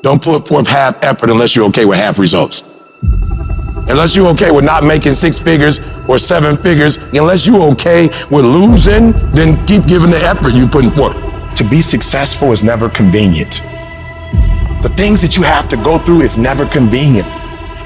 Don't put forth half effort unless you're okay with half results. Unless you're okay with not making 6 figures or 7 figures, unless you're okay with losing, then keep giving the effort you're putting forth. To be successful is never convenient. The things that you have to go through is never convenient.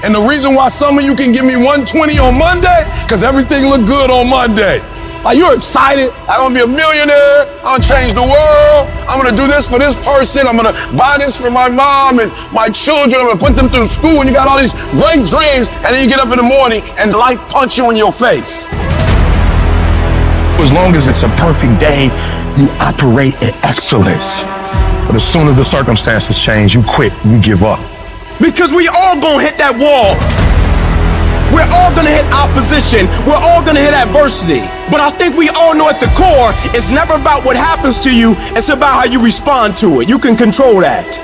And the reason why some of you can give me 120 on Monday, because everything look good on Monday. Like, you're excited, I'm gonna be a millionaire, I'm gonna change the world, I'm gonna do this for this person, I'm gonna buy this for my mom and my children, I'm gonna put them through school, and you got all these great dreams, and then you get up in the morning and life punch you in your face. As long as it's a perfect day, you operate in excellence. But as soon as the circumstances change, you quit, you give up. Because we all gonna hit that wall. We're all gonna hit opposition. We're all gonna hit adversity. But I think we all know at the core, it's never about what happens to you, it's about how you respond to it. You can control that.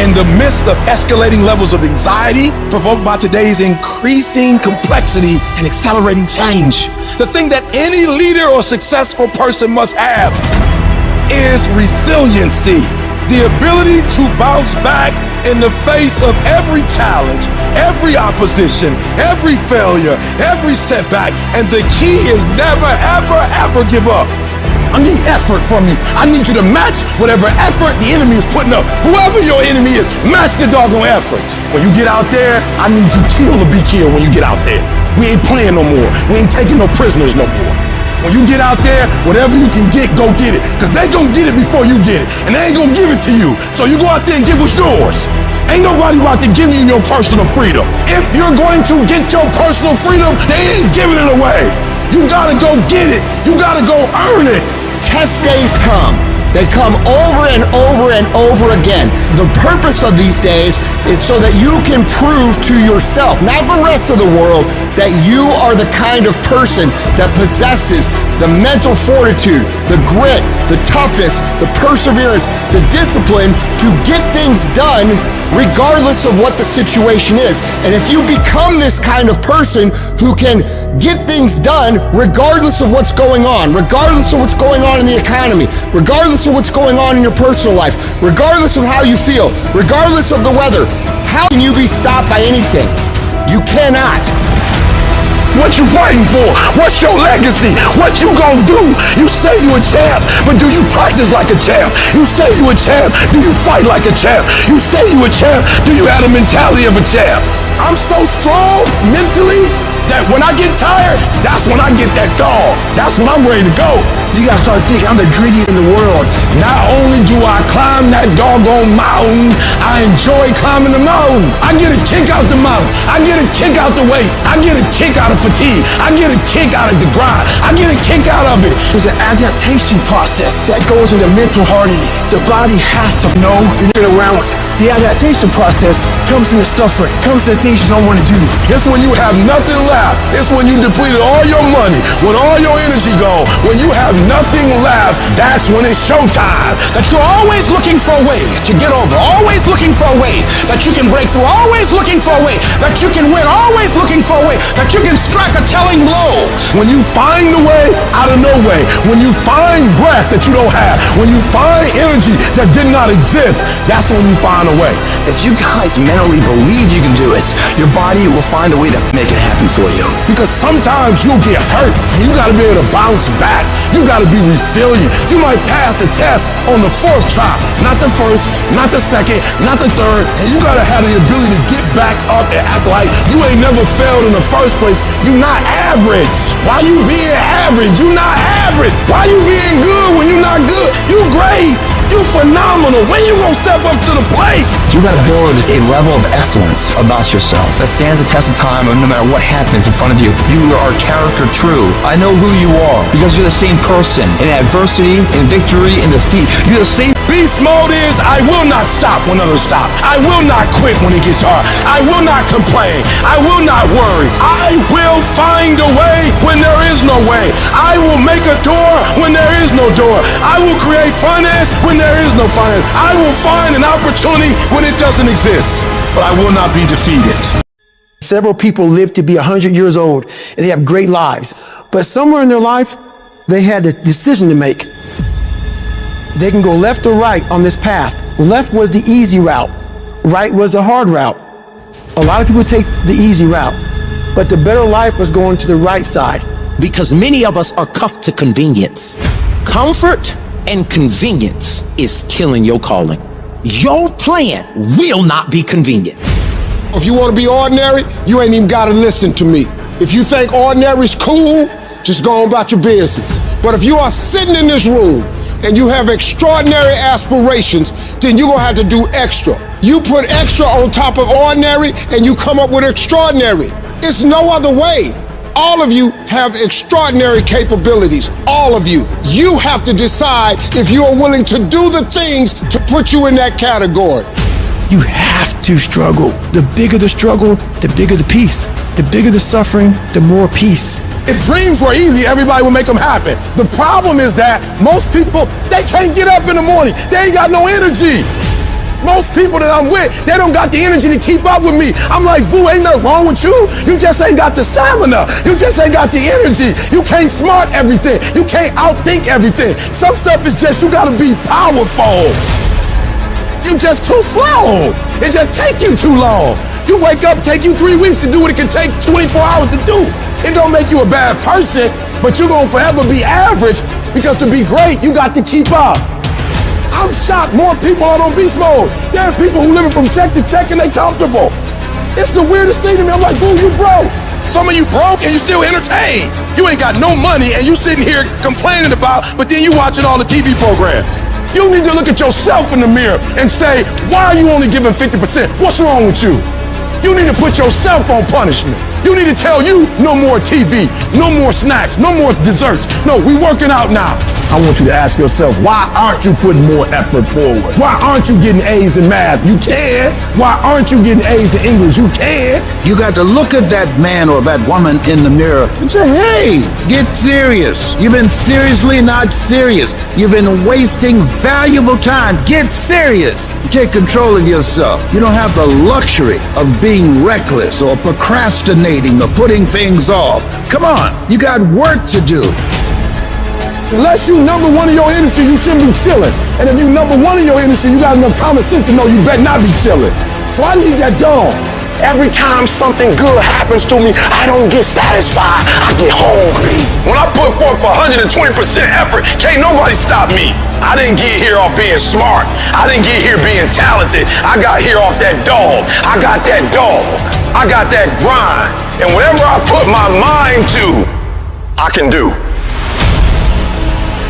In the midst of escalating levels of anxiety provoked by today's increasing complexity and accelerating change, the thing that any leader or successful person must have is resiliency. The ability to bounce back in the face of every challenge, every opposition, every failure, every setback. And the key is never, ever, ever give up. I need effort from you. I need you to match whatever effort the enemy is putting up. Whoever your enemy is, match the doggone effort. When you get out there, I need you kill or be killed when you get out there. We ain't playing no more. We ain't taking no prisoners no more. When you get out there, whatever you can get, go get it. Because they gonna get it before you get it. And they ain't gonna give it to you. So you go out there and get what's yours. Ain't nobody out there giving you your personal freedom. If you're going to get your personal freedom, they ain't giving it away. You gotta go get it. You gotta go earn it. Test days come. They come over and over and over again. The purpose of these days is so that you can prove to yourself, not the rest of the world, that you are the kind of person that possesses the mental fortitude, the grit, the toughness, the perseverance, the discipline to get things done regardless of what the situation is. And if you become this kind of person who can get things done regardless of what's going on, regardless of what's going on in the economy, regardless of what's going on in your personal life, regardless of how you feel, regardless of the weather, how can you be stopped by anything? You cannot. What you fighting for? What's your legacy? What you gonna do? You say you a champ, but do you practice like a champ? You say you a champ, do you fight like a champ? You say you a champ, do you have the mentality of a champ? I'm so strong mentally that when I get tired, that's when I get that dog. That's when I'm ready to go. You gotta start thinking, I'm the grittiest in the world. Not only do I climb that doggone mountain, I enjoy climbing the mountain. I get a kick out the mountain. I get a kick out the weights. I get a kick out of fatigue. I get a kick out of the grind. I get a kick out of it. There's an adaptation process that goes into mental hardening. The body has to know and get around with it. The adaptation process comes into suffering, comes into things you don't want to do. It's when you have nothing left. It's when you depleted all your money, when all your energy gone, when you have nothing left, that's when it's showtime. That you're always looking for a way to get over, always looking for a way that you can break through, always looking for a way that you can win, always looking for a way that you can strike a telling blow. When you find a way out of no way, when you find breath that you don't have, when you find energy that did not exist, that's when you find a way. If you guys mentally believe you can do it, your body will find a way to make it happen for you. Because sometimes you'll get hurt and you gotta be able to bounce back. You gotta be resilient. You might pass the test on the 4th try, not the 1st, not the 2nd, not the 3rd, and you gotta have the ability to get back up and act like you ain't never failed in the first place. You're not average. Why you being average? You not average. Why you being good when you not good? You great. You phenomenal. When you gonna step up to the plate? You gotta build a level of excellence about yourself that stands the test of time, and no matter what happens in front of you, you are character true. I know who you are because you're the same person in adversity, in victory, in defeat. You're the same. Beast mode is I will not stop when others stop. I will not quit when it gets hard. I will not complain. I will not worry. I will find a way when there is no way. I will make a door when there is no door. I will create finance when there is no finance. I will find an opportunity when it doesn't exist. But I will not be defeated. Several people live to be 100 years old and they have great lives. But somewhere in their life, they had a decision to make. They can go left or right on this path. Left was the easy route. Right was the hard route. A lot of people take the easy route, but the better life was going to the right side. Because many of us are cuffed to convenience. Comfort and convenience is killing your calling. Your plan will not be convenient. If you want to be ordinary, you ain't even got to listen to me. If you think ordinary's cool, just go on about your business. But if you are sitting in this room and you have extraordinary aspirations, then you're going to have to do extra. You put extra on top of ordinary and you come up with extraordinary. It's no other way. All of you have extraordinary capabilities. All of you. You have to decide if you are willing to do the things to put you in that category. You have to struggle. The bigger the struggle, the bigger the peace. The bigger the suffering, the more peace. If dreams were easy, everybody would make them happen. The problem is that most people, they can't get up in the morning. They ain't got no energy. Most people that I'm with, they don't got the energy to keep up with me. I'm like, boo, ain't nothing wrong with you. You just ain't got the stamina. You just ain't got the energy. You can't smart everything. You can't outthink everything. Some stuff is just, you gotta be powerful. You just too slow. It just take you too long. You wake up, take you 3 weeks to do what it can take 24 hours to do. It don't make you a bad person, but you're gonna forever be average, because to be great, you got to keep up. I'm shocked more people are on beast mode. There are people who living from check to check and they comfortable. It's the weirdest thing to me. I'm like, boo, you broke. Some of you broke and you still entertained. You ain't got no money and you sitting here complaining about, but then you watching all the TV programs. You need to look at yourself in the mirror and say, why are you only giving 50%? What's wrong with you? You need to put yourself on punishment. You need to tell you no more TV, no more snacks, no more desserts. No, we working out now. I want you to ask yourself, why aren't you putting more effort forward? Why aren't you getting A's in math? You can. Why aren't you getting A's in English? You can. You got to look at that man or that woman in the mirror and say, hey, get serious. You've been seriously not serious. You've been wasting valuable time. Get serious. Take control of yourself. You don't have the luxury of being reckless or procrastinating or putting things off. Come on, you got work to do. Unless you number one in your industry, you shouldn't be chilling. And if you number one in your industry, you got enough common sense to know you better not be chilling. So I need that dog. Every time something good happens to me, I don't get satisfied. I get hungry. When I put forth 120% effort, can't nobody stop me. I didn't get here off being smart. I didn't get here being talented. I got here off that dog. I got that dog. I got that grind. And whatever I put my mind to, I can do.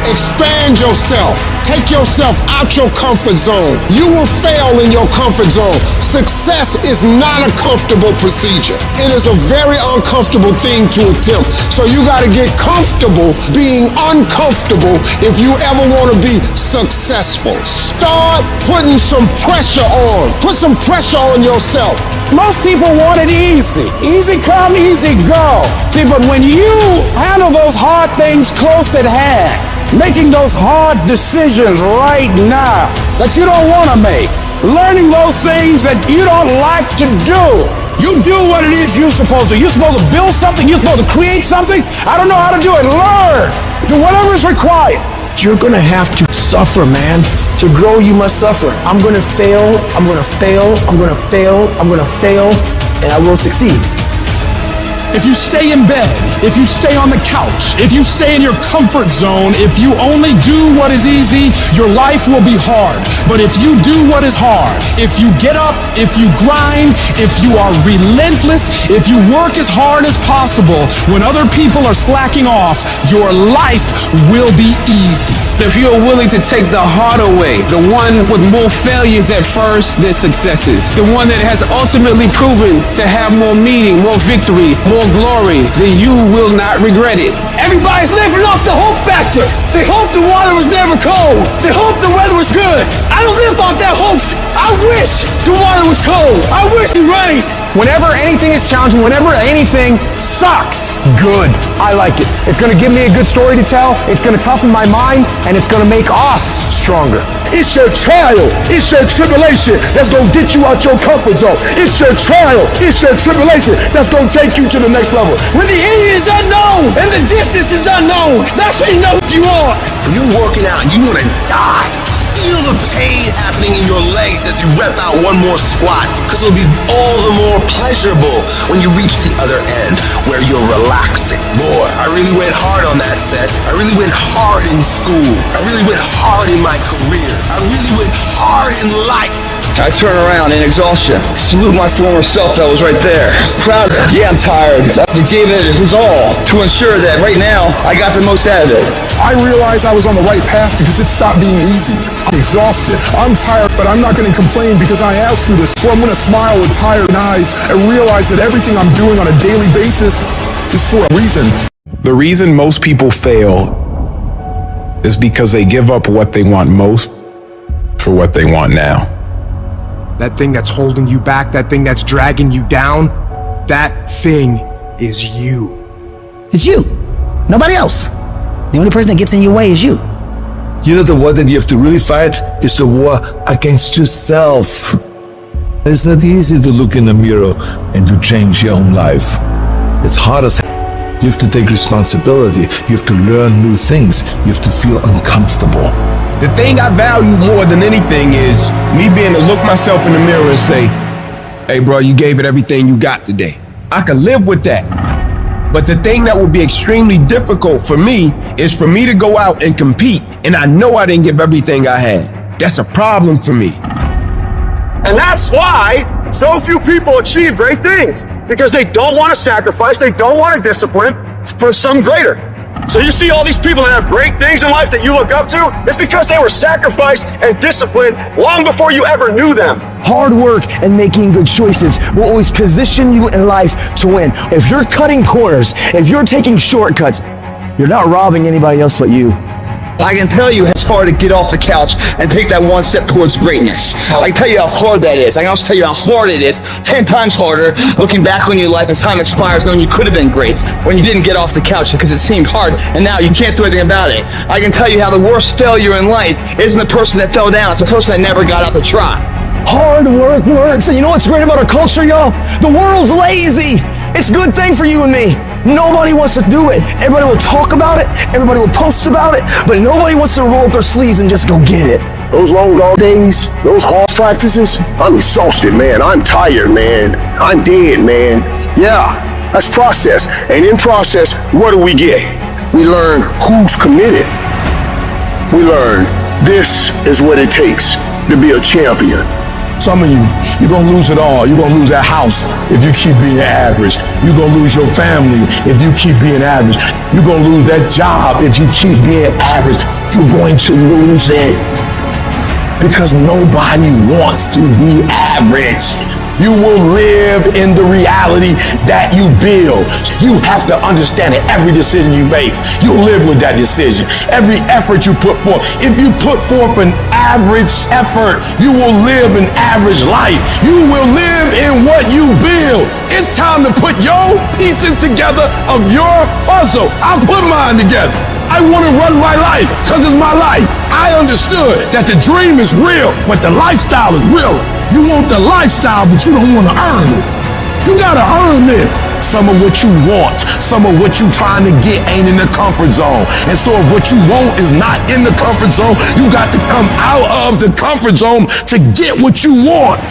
Expand yourself. Take yourself out your comfort zone. You will fail in your comfort zone. Success is not a comfortable procedure. It is a very uncomfortable thing to attempt. So you got to get comfortable being uncomfortable if you ever want to be successful. Start putting some pressure on. Put some pressure on yourself. Most people want it easy. Easy come, easy go. See, but when you handle those hard things close at hand, making those hard decisions right now that you don't want to make, learning those things that you don't like to do. You do what it is you're supposed to. You're supposed to build something. You're supposed to create something. I don't know how to do it. Learn. Do whatever is required. You're gonna have to suffer, man. To grow, you must suffer. I'm gonna fail, I'm gonna fail, I'm gonna fail, I'm gonna fail, and I will succeed. If you stay in bed, if you stay on the couch, if you stay in your comfort zone, if you only do what is easy, your life will be hard. But if you do what is hard, if you get up, if you grind, if you are relentless, if you work as hard as possible, when other people are slacking off, your life will be easy. If you're willing to take the harder way, the one with more failures at first than successes, the one that has ultimately proven to have more meaning, more victory, more glory, then you will not regret it. Everybody's living off the hope factor. They hope the water was never cold. They hope the weather was good. I don't live off that hope. I wish the water was cold. I wish it rained. Whenever anything is challenging, whenever anything sucks, good. I like it. It's gonna give me a good story to tell, it's gonna toughen my mind, and it's gonna make us stronger. It's your trial, it's your tribulation that's gonna get you out your comfort zone. It's your trial, it's your tribulation that's gonna take you to the next level. When the end is unknown and the distance is unknown, that's when you know what you are. When you're working out and you wanna die, feel the pain happening in your legs as you rep out one more squat, because it'll be all the more pleasurable when you reach the other end where you're relaxing. Boy, I really went hard on that set. I really went hard in school. I really went hard in my career. I really went hard in life. I turn around in exhaustion, salute my former self that was right there. Proud of it. Yeah, I'm tired. I gave it his all to ensure that right now I got the most out of it. I realized I was on the right path because it stopped being easy. I'm exhausted. I'm tired, but I'm not going to complain because I asked for this. So I'm going to smile with tired eyes and realize that everything I'm doing on a daily basis is for a reason. The reason most people fail is because they give up what they want most for what they want now. That thing that's holding you back, that thing that's dragging you down, that thing is you. It's you. Nobody else. The only person that gets in your way is you. You know, the war that you have to really fight is the war against yourself. It's not easy to look in the mirror and to change your own life. It's hard as hell. You have to take responsibility. You have to learn new things. You have to feel uncomfortable. The thing I value more than anything is me being able to look myself in the mirror and say, hey bro, you gave it everything you got today. I can live with that. But the thing that would be extremely difficult for me is for me to go out and compete, and I know I didn't give everything I had. That's a problem for me. And that's why so few people achieve great things, because they don't want to sacrifice, they don't want to discipline for some greater. So you see all these people that have great things in life that you look up to, it's because they were sacrificed and disciplined long before you ever knew them. Hard work and making good choices will always position you in life to win. If you're cutting corners, if you're taking shortcuts, you're not robbing anybody else but you. I can tell you it's hard to get off the couch and take that one step towards greatness. I can tell you how hard that is. I can also tell you how hard it is, 10 times harder, looking back on your life as time expires, knowing you could have been great when you didn't get off the couch because it seemed hard, and now you can't do anything about it. I can tell you how the worst failure in life isn't the person that fell down, it's the person that never got up to try. Hard work works, and you know what's great about our culture, y'all? The world's lazy. It's a good thing for you and me. Nobody wants to do it. Everybody will talk about it, everybody will post about it, but nobody wants to roll up their sleeves and just go get it. Those long dog days, those hard practices, I'm exhausted, man. I'm tired, man. I'm dead, man. Yeah, that's process. And in process, what do we get? We learn who's committed. We learn this is what it takes to be a champion. Some of you, you're gonna lose it all. You're gonna lose that house if you keep being average. You're gonna lose your family if you keep being average. You're gonna lose that job if you keep being average. You're going to lose it because nobody wants to be average. You will live in the reality that you build. You have to understand that every decision you make, you live with that decision. Every effort you put forth. If you put forth an average effort, you will live an average life. You will live in what you build. It's time to put your pieces together of your puzzle. I'll put mine together. I want to run my life because it's my life. I understood that the dream is real, but the lifestyle is real. You want the lifestyle, but you don't want to earn it. You gotta earn it. Some of what you want, some of what you trying to get ain't in the comfort zone. And so if what you want is not in the comfort zone, you got to come out of the comfort zone to get what you want.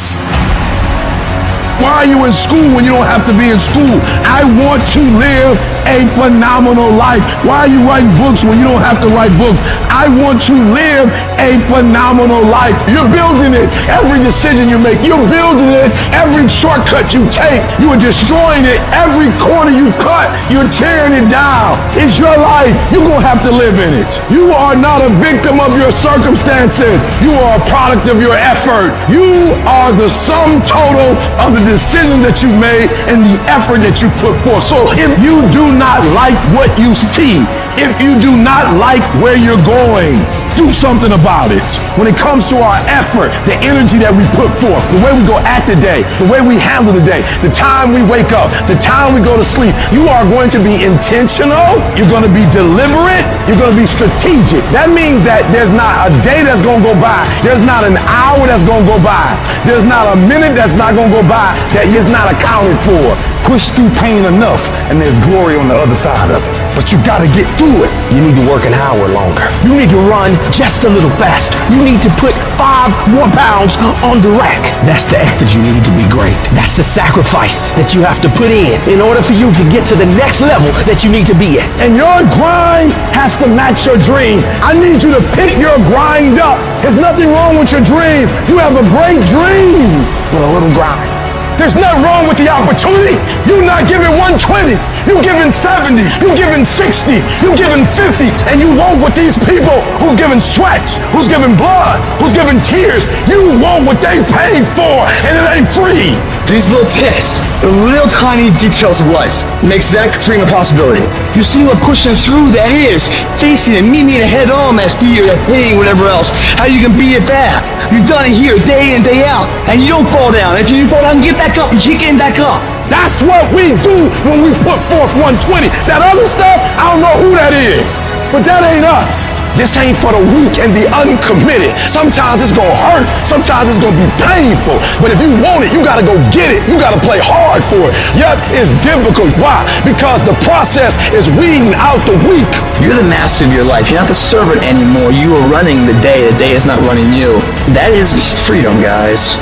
Why are you in school when you don't have to be in school? I want to live a phenomenal life. Why are you writing books when you don't have to write books? I want to live a phenomenal life. You're building it. Every decision you make, you're building it. Every shortcut you take, you are destroying it. Every corner you cut, you're tearing it down. It's your life. You're going to have to live in it. You are not a victim of your circumstances. You are a product of your effort. You are the sum total of the decision that you made and the effort that you put forth. So if you do not like what you see, if you do not like where you're going, do something about it. When it comes to our effort, the energy that we put forth, the way we go at the day, the way we handle the day, the time we wake up, the time we go to sleep, you are going to be intentional, you're going to be deliberate, you're going to be strategic. That means that there's not a day that's going to go by, there's not an hour that's going to go by, there's not a minute that's not going to go by that is not accounted for. Push through pain enough, and there's glory on the other side of it. But you gotta get through it. You need to work an hour longer. You need to run just a little faster. You need to put 5 more pounds on the rack. That's the effort you need to be great. That's the sacrifice that you have to put in order for you to get to the next level that you need to be at. And your grind has to match your dream. I need you to pick your grind up. There's nothing wrong with your dream. You have a great dream, but a little grind. There's nothing wrong with the opportunity. You're not giving 120. You're giving 70. You're giving 60. You're giving 50. And you want what these people who's giving sweat, who's giving blood, who's giving tears, you want what they paid for, and it ain't free. These little tips, the little tiny details of life, makes that dream a possibility. You see what pushing through that is, facing it, meeting it head on, that fear, that pain, whatever else, how you can beat it back. You've done it here day in, day out, and you don't fall down. If you fall down, get back up, you keep getting back up. That's what we do when we put forth 120. That other stuff, I don't know who that is, but that ain't us. This ain't for the weak and the uncommitted. Sometimes it's gonna hurt, sometimes it's gonna be painful, but if you want it, you gotta go get it. You gotta play hard for it. Yep, it's difficult. Why? Because the process is weeding out the weak. You're the master of your life. You're not the servant anymore. You are running the day is not running you. That is freedom, guys.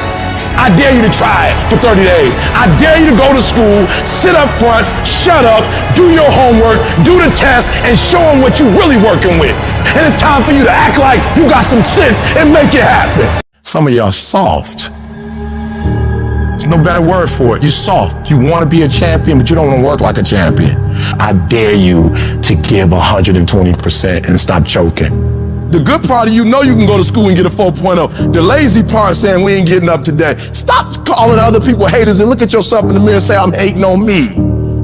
I dare you to try it for 30 days. I dare you to go to school, sit up front, shut up, do your homework, do the test, and show them what you're really working with. And it's time for you to act like you got some sense and make it happen. Some of y'all soft. There's no better word for it. You're soft. You want to be a champion, but you don't want to work like a champion. I dare you to give 120% and stop choking. The good part of you know you can go to school and get a 4.0. The lazy part saying we ain't getting up today. Stop calling other people haters and look at yourself in the mirror and say, I'm hating on me.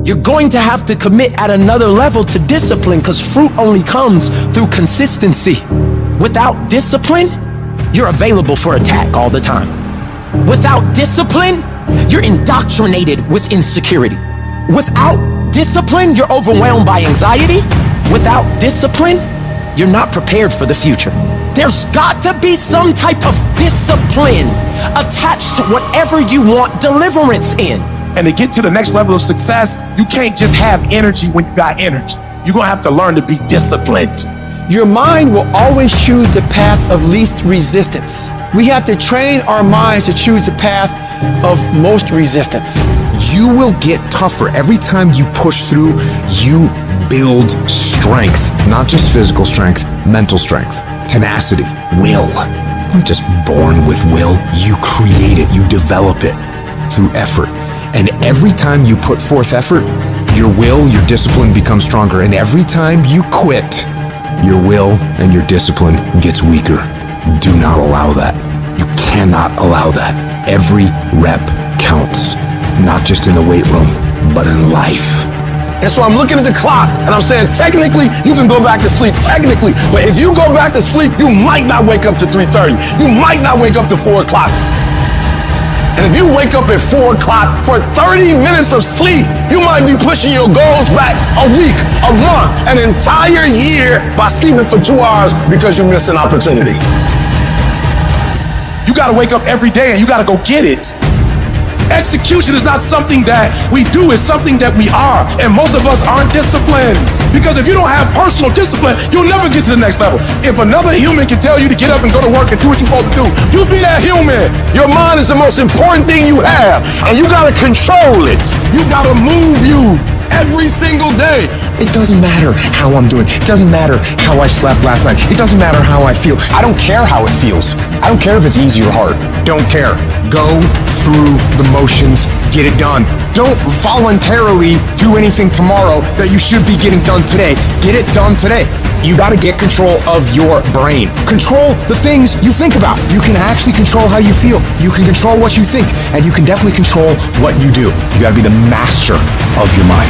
You're going to have to commit at another level to discipline, because fruit only comes through consistency. Without discipline, you're available for attack all the time. Without discipline, you're indoctrinated with insecurity. Without discipline, you're overwhelmed by anxiety. Without discipline, you're not prepared for the future. There's got to be some type of discipline attached to whatever you want deliverance in. And to get to the next level of success, you can't just have energy when you got energy. You're gonna have to learn to be disciplined. Your mind will always choose the path of least resistance. We have to train our minds to choose the path of most resistance. You will get tougher every time you push through. You build strength, not just physical strength, mental strength, tenacity, will. You're not just born with will. You create it, you develop it through effort. And every time you put forth effort, your will, your discipline becomes stronger. And every time you quit, your will and your discipline gets weaker. Do not allow that. You cannot allow that. Every rep counts, not just in the weight room, but in life. And so I'm looking at the clock and I'm saying, technically, you can go back to sleep, technically. But if you go back to sleep, you might not wake up to 3:30. You might not wake up to 4 o'clock. And if you wake up at 4 o'clock for 30 minutes of sleep, you might be pushing your goals back a week, a month, an entire year by sleeping for 2 hours because you missed an opportunity. You gotta wake up every day and you gotta go get it. Execution is not something that we do, it's something that we are. And most of us aren't disciplined. Because if you don't have personal discipline, you'll never get to the next level. If another human can tell you to get up and go to work and do what you're supposed to do, you be that human. Your mind is the most important thing you have, and you gotta control it. You gotta move you every single day. It doesn't matter how I'm doing. It doesn't matter how I slept last night. It doesn't matter how I feel. I don't care how it feels. I don't care if it's easy or hard. Don't care. Go through the motions. Get it done. Don't voluntarily do anything tomorrow that you should be getting done today. Get it done today. You gotta get control of your brain. Control the things you think about. You can actually control how you feel. You can control what you think. And you can definitely control what you do. You gotta be the master of your mind.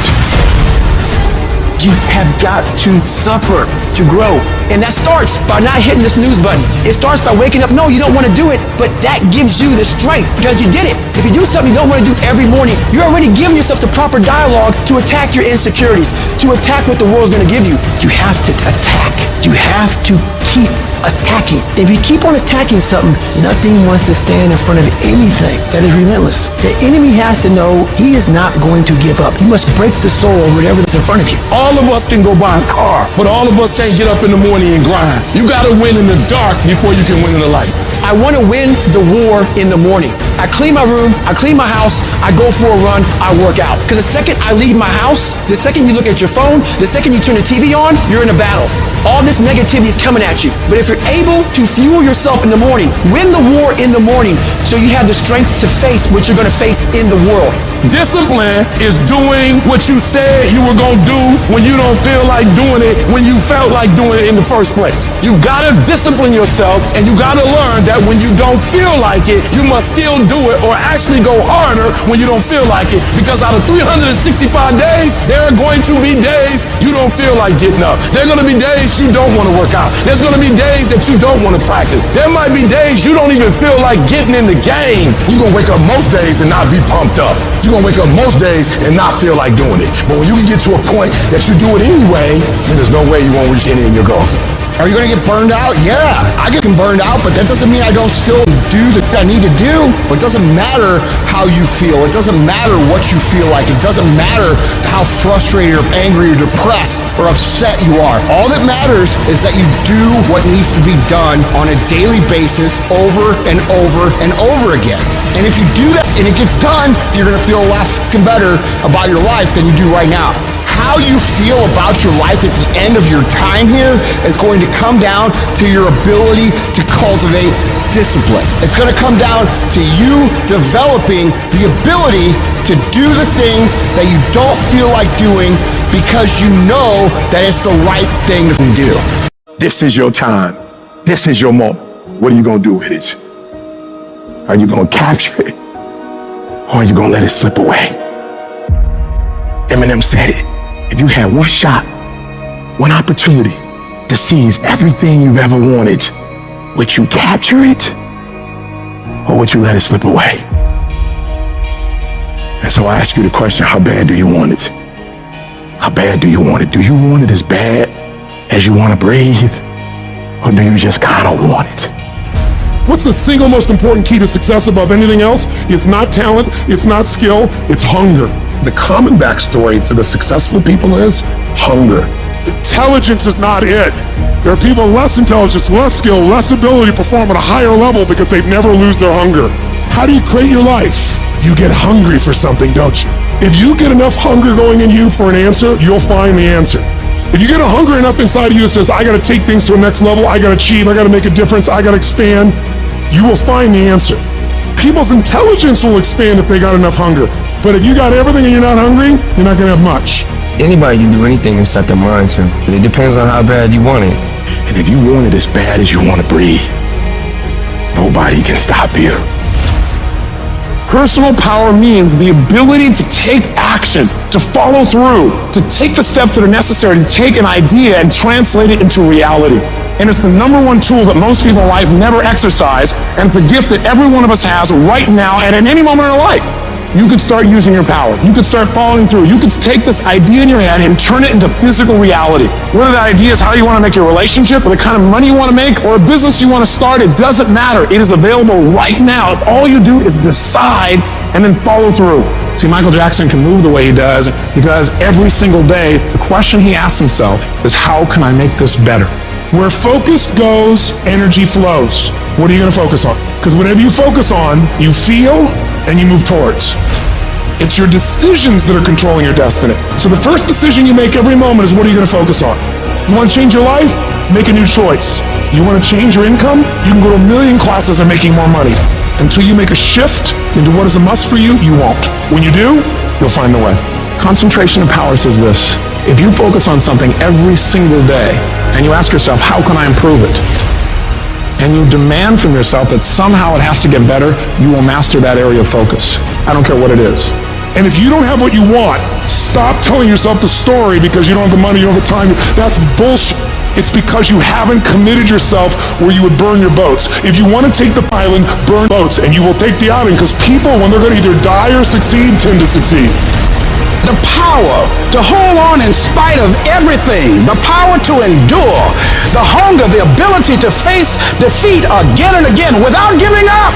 You have got to suffer to grow. And that starts by not hitting the snooze button. It starts by waking up. No, you don't want to do it, but that gives you the strength because you did it. If you do something you don't want to do every morning, you're already giving yourself the proper dialogue to attack your insecurities, to attack what the world's going to give you. You have to attack. You have to keep attacking. If you keep on attacking something, nothing wants to stand in front of anything that is relentless. The enemy has to know he is not going to give up. You must break the soul over whatever that's in front of you. All of us can go buy a car, but all of us can't get up in the morning and grind. You gotta win in the dark before you can win in the light. I want to win the war in the morning. I clean my room, I clean my house, I go for a run, I work out. Because the second I leave my house, the second you look at your phone, the second you turn the TV on, you're in a battle. All this negativity is coming at you. But if you're able to fuel yourself in the morning, win the war in the morning, so you have the strength to face what you're going to face in the world. Discipline is doing what you said you were going to do when you don't feel like doing it, when you felt like doing it in the first place. You got to discipline yourself, and you got to learn that when you don't feel like it, you must still do it or actually go harder when you don't feel like it. Because out of 365 days, there are going to be days you don't feel like getting up. There are going to be days you don't want to work out. There's going to be days that you don't want to practice. There might be days you don't even feel like getting in the game. You're going to wake up most days and not be pumped up. You're going to wake up most days and not feel like doing it. But when you can get to a point that you do it anyway, then there's no way you won't reach any of your goals. Are you going to get burned out? Yeah, I get burned out, but that doesn't mean I don't still do the thing I need to do. It doesn't matter how you feel. It doesn't matter what you feel like. It doesn't matter how frustrated or angry or depressed or upset you are. All that matters is that you do what needs to be done on a daily basis over and over and over again. And if you do that and it gets done, you're going to feel a lot fucking better about your life than you do right now. How you feel about your life at the end of your time here is going to come down to your ability to cultivate discipline. It's going to come down to you developing the ability to do the things that you don't feel like doing because you know that it's the right thing to do. This is your time. This is your moment. What are you going to do with it? Are you going to capture it? Or are you going to let it slip away? Eminem said it. If you had one shot, one opportunity to seize everything you've ever wanted, would you capture it or would you let it slip away? And so I ask you the question, how bad do you want it? How bad do you want it? Do you want it as bad as you want to breathe? Or do you just kind of want it? What's the single most important key to success above anything else? It's not talent, it's not skill, it's hunger. The common backstory for the successful people is hunger. Intelligence is not it. There are people less intelligence, less skill, less ability to perform at a higher level because they've never lose their hunger. How do you create your life? You get hungry for something, don't you? If you get enough hunger going in you for an answer, you'll find the answer. If you get a hunger enough inside of you that says, I gotta take things to a next level, I gotta achieve, I gotta make a difference, I gotta expand, you will find the answer. People's intelligence will expand if they got enough hunger. But if you got everything and you're not hungry, you're not gonna have much. Anybody can do anything and set their mind to, but it depends on how bad you want it. And if you want it as bad as you want to breathe, nobody can stop you. Personal power means the ability to take action, to follow through, to take the steps that are necessary to take an idea and translate it into reality. And it's the number one tool that most people in life never exercise, and it's the gift that every one of us has right now and at any moment in our life. You could start using your power. You could start following through. You could take this idea in your head and turn it into physical reality. Whether that idea is how you want to make your relationship, or the kind of money you want to make, or a business you want to start, it doesn't matter. It is available right now. If all you do is decide and then follow through. See, Michael Jackson can move the way he does because every single day, the question he asks himself is, how can I make this better? Where focus goes, energy flows. What are you going to focus on? Because whatever you focus on, you feel and you move towards. It's your decisions that are controlling your destiny. So the first decision you make every moment is, what are you going to focus on? You want to change your life? Make a new choice. You want to change your income? You can go to 1 million classes and making more money. Until you make a shift into what is a must for you, you won't. When you do, you'll find the way. Concentration of power says this: if you focus on something every single day and you ask yourself, how can I improve it? And you demand from yourself that somehow it has to get better, you will master that area of focus. I don't care what it is. And if you don't have what you want, stop telling yourself the story because you don't have the money, you don't have the time. That's bullshit. It's because you haven't committed yourself where you would burn your boats. If you want to take the island, burn boats, and you will take the island because people, when they're going to either die or succeed, tend to succeed. The power to hold on in spite of everything, the power to endure, the hunger, the ability to face defeat again and again without giving up.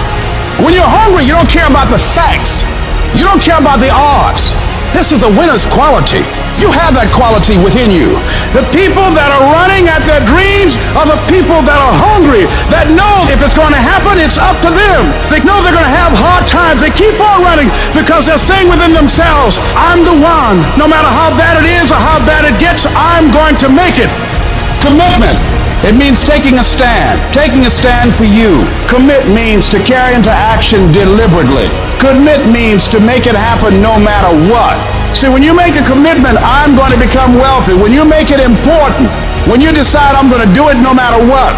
When you're hungry, you don't care about the facts. You don't care about the odds. This is a winner's quality. You have that quality within you. The people that are running at their dreams are the people that are hungry, that know if it's going to happen, it's up to them. They know they're going to have hard times. They keep on running because they're saying within themselves, I'm the one. No matter how bad it is or how bad it gets, I'm going to make it. Commitment. It means taking a stand for you. Commit means to carry into action deliberately. Commit means to make it happen no matter what. See, when you make a commitment, I'm going to become wealthy. When you make it important, when you decide I'm going to do it no matter what,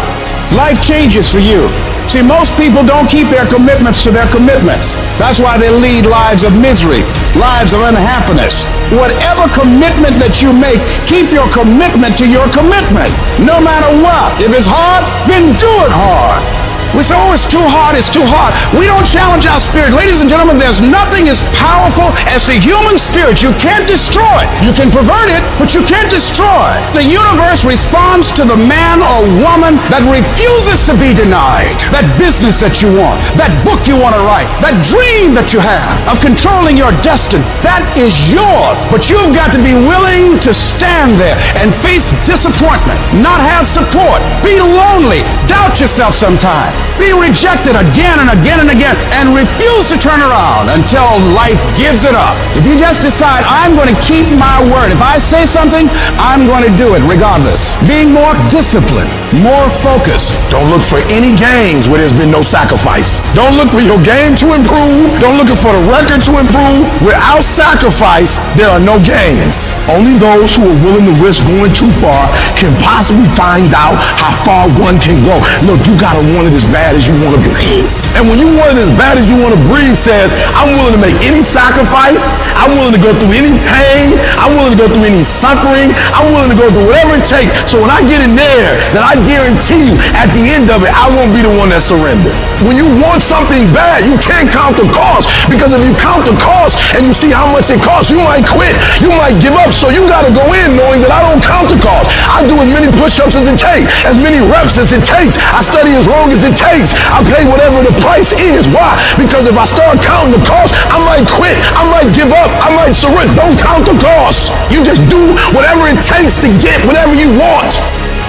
life changes for you. See, most people don't keep their commitments to their commitments. That's why they lead lives of misery, lives of unhappiness. Whatever commitment that you make, keep your commitment to your commitment, no matter what. If it's hard, then do it hard. We say, oh, it's too hard, it's too hard. We don't challenge our spirit. Ladies and gentlemen, there's nothing as powerful as the human spirit. You can't destroy it. You can pervert it, but you can't destroy it. The universe responds to the man or woman that refuses to be denied. That business that you want, that book you want to write, that dream that you have of controlling your destiny, that is yours. But you've got to be willing to stand there and face disappointment, not have support, be lonely, doubt yourself sometimes. Be rejected again and again and again and refuse to turn around until life gives it up. If you just decide, I'm going to keep my word. If I say something, I'm going to do it regardless. Being more disciplined, more focused. Don't look for any gains where there's been no sacrifice. Don't look for your game to improve. Don't look for the record to improve. Without sacrifice, there are no gains. Only those who are willing to risk going too far can possibly find out how far one can go. Look, you gotta want it as bad as you want to breathe. And when you want it as bad as you want to breathe says, I'm willing to make any sacrifice. I'm willing to go through any pain. I'm willing to go through any suffering. I'm willing to go through whatever it takes. So when I get in there, then I guarantee you at the end of it, I won't be the one that surrendered. When you want something bad, you can't count the cost. Because if you count the cost and you see how much it costs, you might quit. You might give up. So you got to go in knowing that I don't count the cost. I do as many push-ups as it takes, as many reps as it takes. I study as long as it takes. I pay whatever the price is. Why? Because if I start counting the cost, I might quit. I might give up. I might surrender. Don't count the cost. You just do whatever it takes to get whatever you want.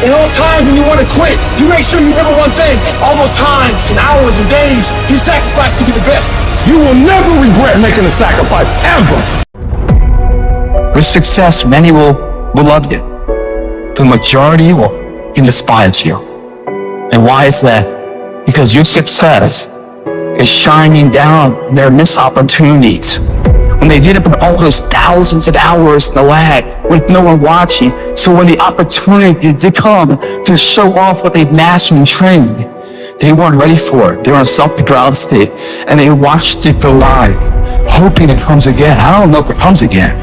In those times when you want to quit, you make sure you remember one thing. All those times and hours and days you sacrifice to be the best. You will never regret making a sacrifice, ever. With success, many will love you. The majority will despise you. And why is that? Because your success is shining down their missed opportunities. When they did it with all those thousands of hours in the lab with no one watching. So when the opportunity did come to show off what they've mastered and trained, they weren't ready for it. They were in self-control state and they watched it go by, hoping it comes again. I don't know if it comes again.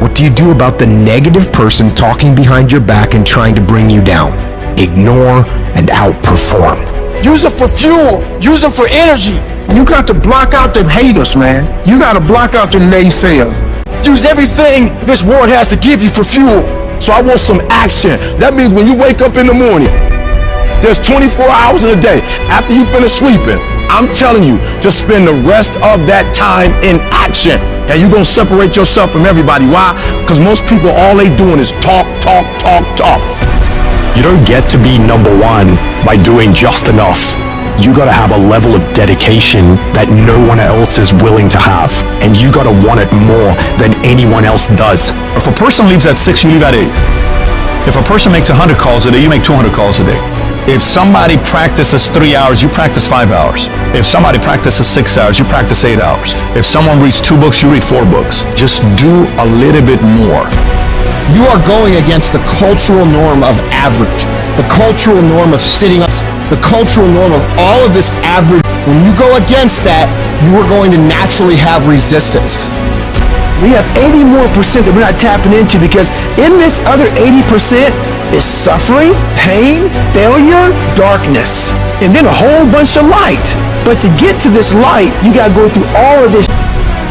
What do you do about the negative person talking behind your back and trying to bring you down? Ignore and outperform. Use it for fuel. Use it for energy. You got to block out them haters, man. You got to block out them naysayers. Use everything this world has to give you for fuel. So I want some action. That means when you wake up in the morning, there's 24 hours in a day. After you finish sleeping, I'm telling you to spend the rest of that time in action. And you're going to separate yourself from everybody. Why? Because most people, all they doing is talk, talk, talk, talk. You don't get to be number one by doing just enough. You gotta have a level of dedication that no one else is willing to have. And you gotta want it more than anyone else does. If a person leaves at 6, you leave at 8. If a person makes 100 calls a day, you make 200 calls a day. If somebody practices 3 hours, you practice 5 hours. If somebody practices 6 hours, you practice 8 hours. If someone reads 2 books, you read 4 books. Just do a little bit more. You are going against the cultural norm of average, the cultural norm of sitting up, the cultural norm of all of this average. When you go against that, you are going to naturally have resistance. We have 80% more that we're not tapping into, because in this other 80% is suffering, pain, failure, darkness, and then a whole bunch of light. But to get to this light, you gotta go through all of this.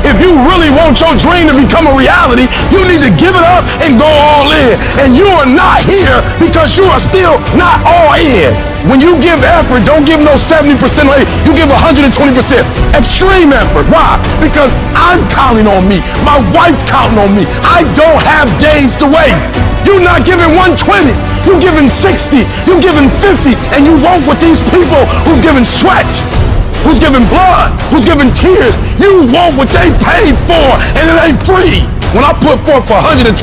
If you really want your dream to become a reality, you need to give it up and go all in. And you are not here because you are still not all in. When you give effort, don't give no 70% later. You give 120%. Extreme effort. Why? Because I'm counting on me. My wife's counting on me. I don't have days to waste. You're not giving 120. You're giving 60. You're giving 50. And you won't with these people who've given sweat, who's giving blood, who's giving tears. You want what they paid for, and it ain't free. When I put forth 120%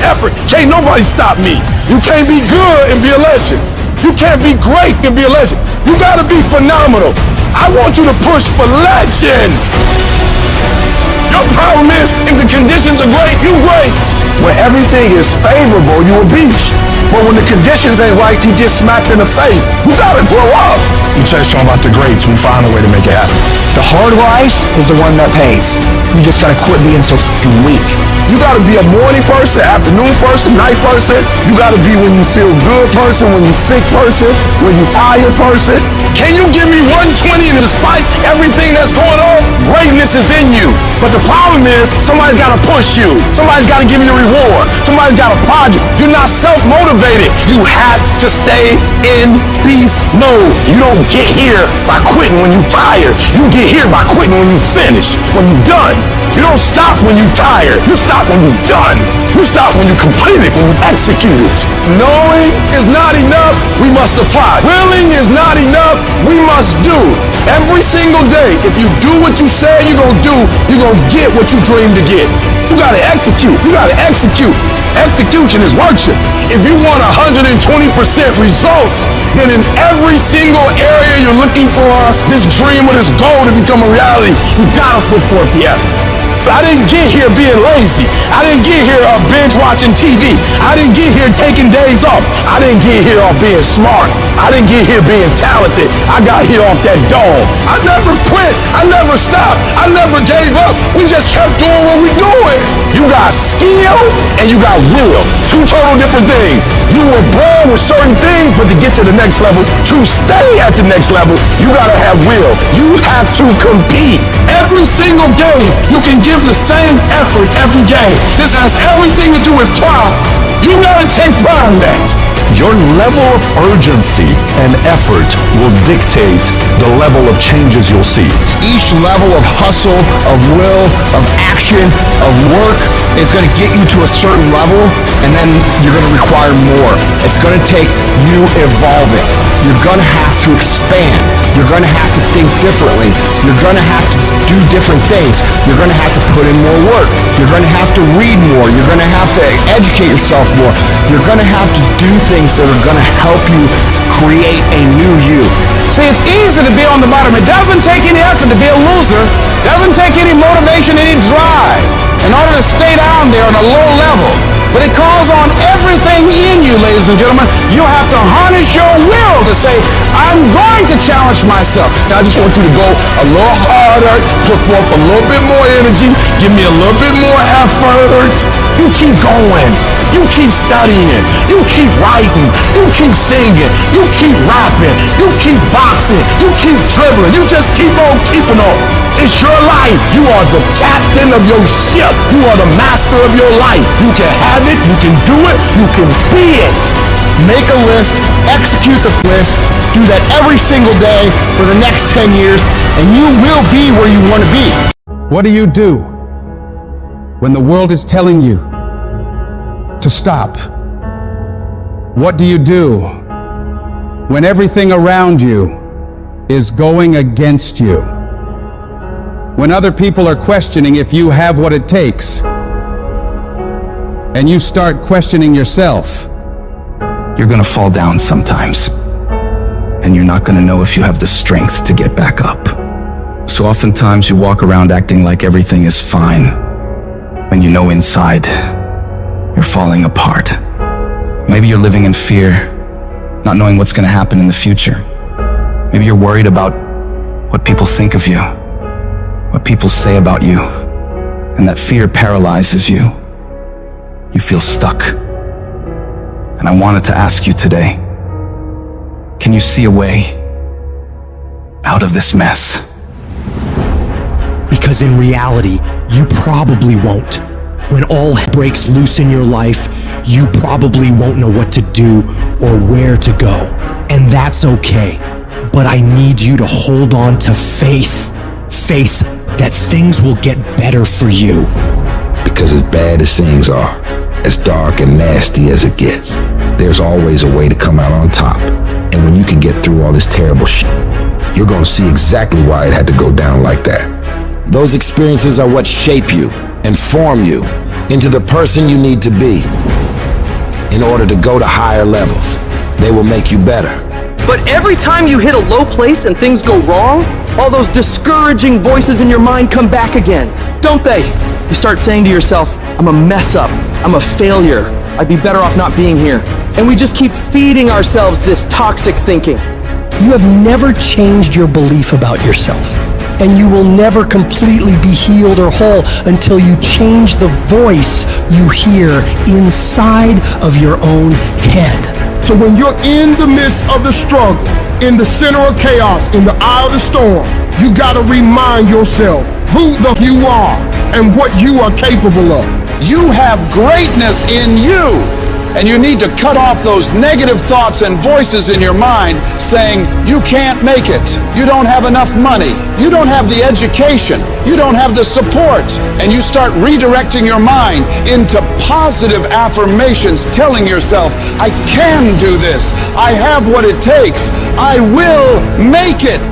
effort, can't nobody stop me. You can't be good and be a legend. You can't be great and be a legend. You gotta be phenomenal. I want you to push for legend. Your problem is, if the conditions are great, you great. When everything is favorable, you a beast. But when the conditions ain't right, you get smacked in the face. You gotta grow up. You tell something about the greats, we find a way to make it happen. The hard life is the one that pays. You just gotta quit being so fucking weak. You gotta be a morning person, afternoon person, night person. You gotta be when you feel good person, when you sick person, when you tired person. Can you give me 120 and despite everything that's going on, greatness is in you. But the problem is, somebody's gotta push you. Somebody's gotta give you a reward. Somebody's gotta prod you. You're not self-motivated. You have to stay in beast mode. You don't get here by quitting when you're tired. You get here by quitting when you finish, when you're done. You don't stop when you're tired. You stop when you're done. You stop when you complete it, when you execute it. Knowing is not enough, we must apply. Willing is not enough, we must do. Every single day, if you do what you say you're gonna do, you're gonna get what you dream to get. You gotta execute. You gotta execute. Execution is worship. If you want 120% results, then in every single area you're looking for this dream or this goal to become a reality, you gotta put forth the effort. I didn't get here being lazy. I didn't get here binge watching TV. I didn't get here taking days off. I didn't get here off being smart. I didn't get here being talented. I got here off that dog. I never quit. I never stopped. I never gave up. We just kept doing what we doing. You got skill and you got will. Two total different things. You were born with certain things, but to get to the next level, to stay at the next level, you gotta have will. You have to compete. Every single game, you can give the same effort every game. This has everything to do with pride. You gotta take pride in that. Your level of urgency and effort will dictate the level of changes you'll see. Each level of hustle, of will, of action, of work is going to get you to a certain level, and then you're going to require more. It's going to take you evolving. You're going to have to expand. You're going to have to think differently. You're going to have to do different things. You're going to have to put in more work. You're going to have to read more. You're going to have to educate yourself more. You're going to have to do things that are going to help you create a new you. See, it's easy to be on the bottom. It doesn't take any effort to be a loser. It doesn't take any motivation, any drive in order to stay down there on a low level. But it calls on everything in you, ladies and gentlemen. You have to harness your will to say, I'm going to challenge myself. Now I just want you to go a little harder, put forth a little bit more energy, give me a little bit more effort. You keep going. You keep studying. You keep writing. You keep singing. You keep rapping. You keep boxing. You keep dribbling. You just keep on keeping on. It's your life. You are the captain of your ship. You are the master of your life. You can have it. You can do it. You can be it. Make a list, execute the list, do that every single day for the next 10 years, and you will be where you want to be. What do you do when the world is telling you to stop? What do you do when everything around you is going against you? When other people are questioning if you have what it takes, and you start questioning yourself, you're gonna fall down sometimes, and you're not gonna know if you have the strength to get back up. So oftentimes you walk around acting like everything is fine, when you know inside you're falling apart. Maybe you're living in fear, not knowing what's gonna happen in the future. Maybe you're worried about what people think of you, what people say about you. and that fear paralyzes you. You feel stuck. And I wanted to ask you today, can you see a way out of this mess? Because in reality, you probably won't. When all breaks loose in your life, you probably won't know what to do or where to go. And that's okay. But I need you to hold on to faith. Faith that things will get better for you. Because as bad as things are, as dark and nasty as it gets, there's always a way to come out on top. And when you can get through all this terrible shit, you're gonna see exactly why it had to go down like that. Those experiences are what shape you and form you into the person you need to be. In order to go to higher levels, they will make you better. But every time you hit a low place and things go wrong, all those discouraging voices in your mind come back again, don't they? You start saying to yourself, I'm a mess up, I'm a failure, I'd be better off not being here. And we just keep feeding ourselves this toxic thinking. You have never changed your belief about yourself. And you will never completely be healed or whole until you change the voice you hear inside of your own head. So when you're in the midst of the struggle, in the center of chaos, in the eye of the storm, you gotta remind yourself who you are and what you are capable of. You have greatness in you. And you need to cut off those negative thoughts and voices in your mind saying, you can't make it, you don't have enough money, you don't have the education, you don't have the support. And you start redirecting your mind into positive affirmations, telling yourself, I can do this, I have what it takes, I will make it.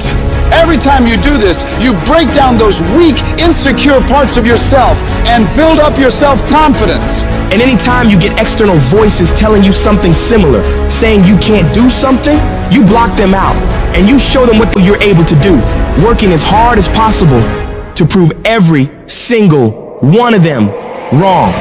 Every time you do this, you break down those weak, insecure parts of yourself and build up your self-confidence. And anytime you get external voices telling you something similar, saying you can't do something, you block them out and you show them what you're able to do, working as hard as possible to prove every single one of them wrong.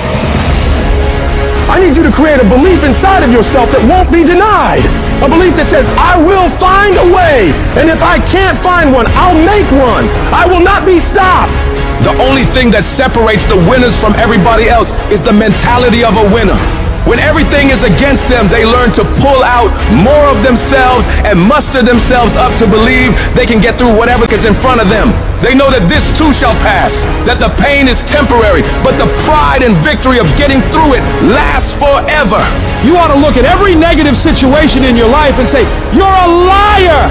I need you to create a belief inside of yourself that won't be denied. A belief that says, I will find a way. And if I can't find one, I'll make one. I will not be stopped. The only thing that separates the winners from everybody else is the mentality of a winner. When everything is against them, they learn to pull out more of themselves and muster themselves up to believe they can get through whatever is in front of them. They know that this too shall pass, that the pain is temporary, but the pride and victory of getting through it lasts forever. You ought to look at every negative situation in your life and say, you're a liar!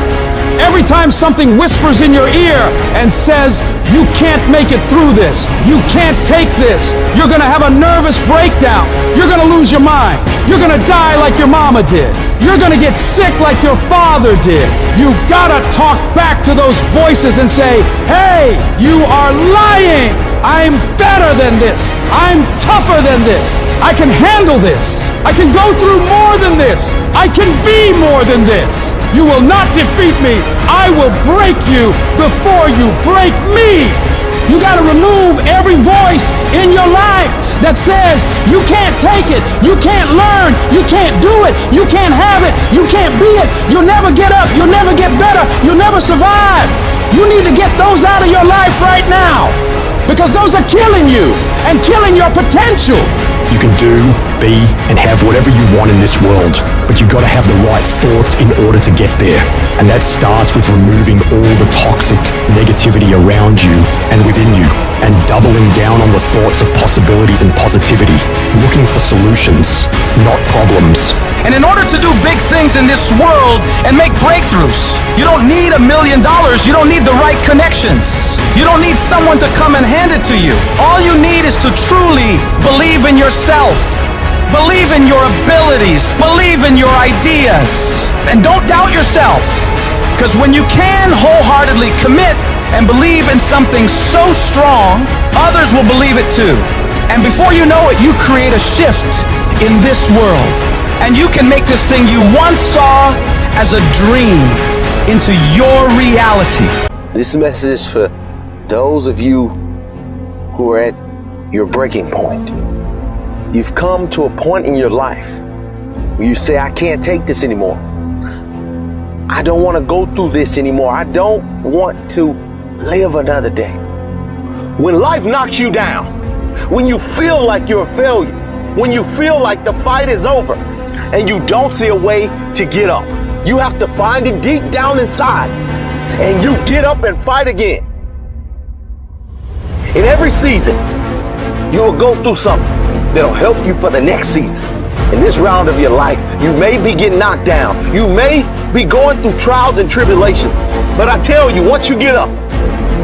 Every time something whispers in your ear and says, you can't make it through this, you can't take this, you're gonna have a nervous breakdown, you're gonna lose your mind, you're gonna die like your mama did, you're gonna get sick like your father did. You gotta talk back to those voices and say, hey, you are lying! I'm better than this. I'm tougher than this. I can handle this. I can go through more than this. I can be more than this. You will not defeat me. I will break you before you break me. You got to remove every voice in your life that says you can't take it, you can't learn, you can't do it, you can't have it, you can't be it, you'll never get up, you'll never get better, you'll never survive. You need to get those out of your life right now, because those are killing you and killing your potential. You can do, be, and have whatever you want in this world, but you've got to have the right thoughts in order to get there. And that starts with removing all the toxic negativity around you and within you, and doubling down on the thoughts of possibilities and positivity, looking for solutions, not problems. And in order to do big things in this world and make breakthroughs, you don't need $1 million, you don't need the right connections. You don't need someone to come and hand it to you. All you need is to truly believe in yourself. Believe in your abilities, believe in your ideas, and don't doubt yourself. Because when you can wholeheartedly commit and believe in something so strong, others will believe it too. And before you know it, you create a shift in this world. And you can make this thing you once saw as a dream into your reality. This message is for those of you who are at your breaking point. You've come to a point in your life where you say, I can't take this anymore. I don't want to go through this anymore. I don't want to live another day. When life knocks you down, When you feel like you're a failure, when you feel like the fight is over and you don't see a way to get up, you have to find it deep down inside and you get up and fight again. In every season, you will go through something that'll help you for the next season. In this round of your life, you may be getting knocked down. You may be going through trials and tribulations. But I tell you, once you get up,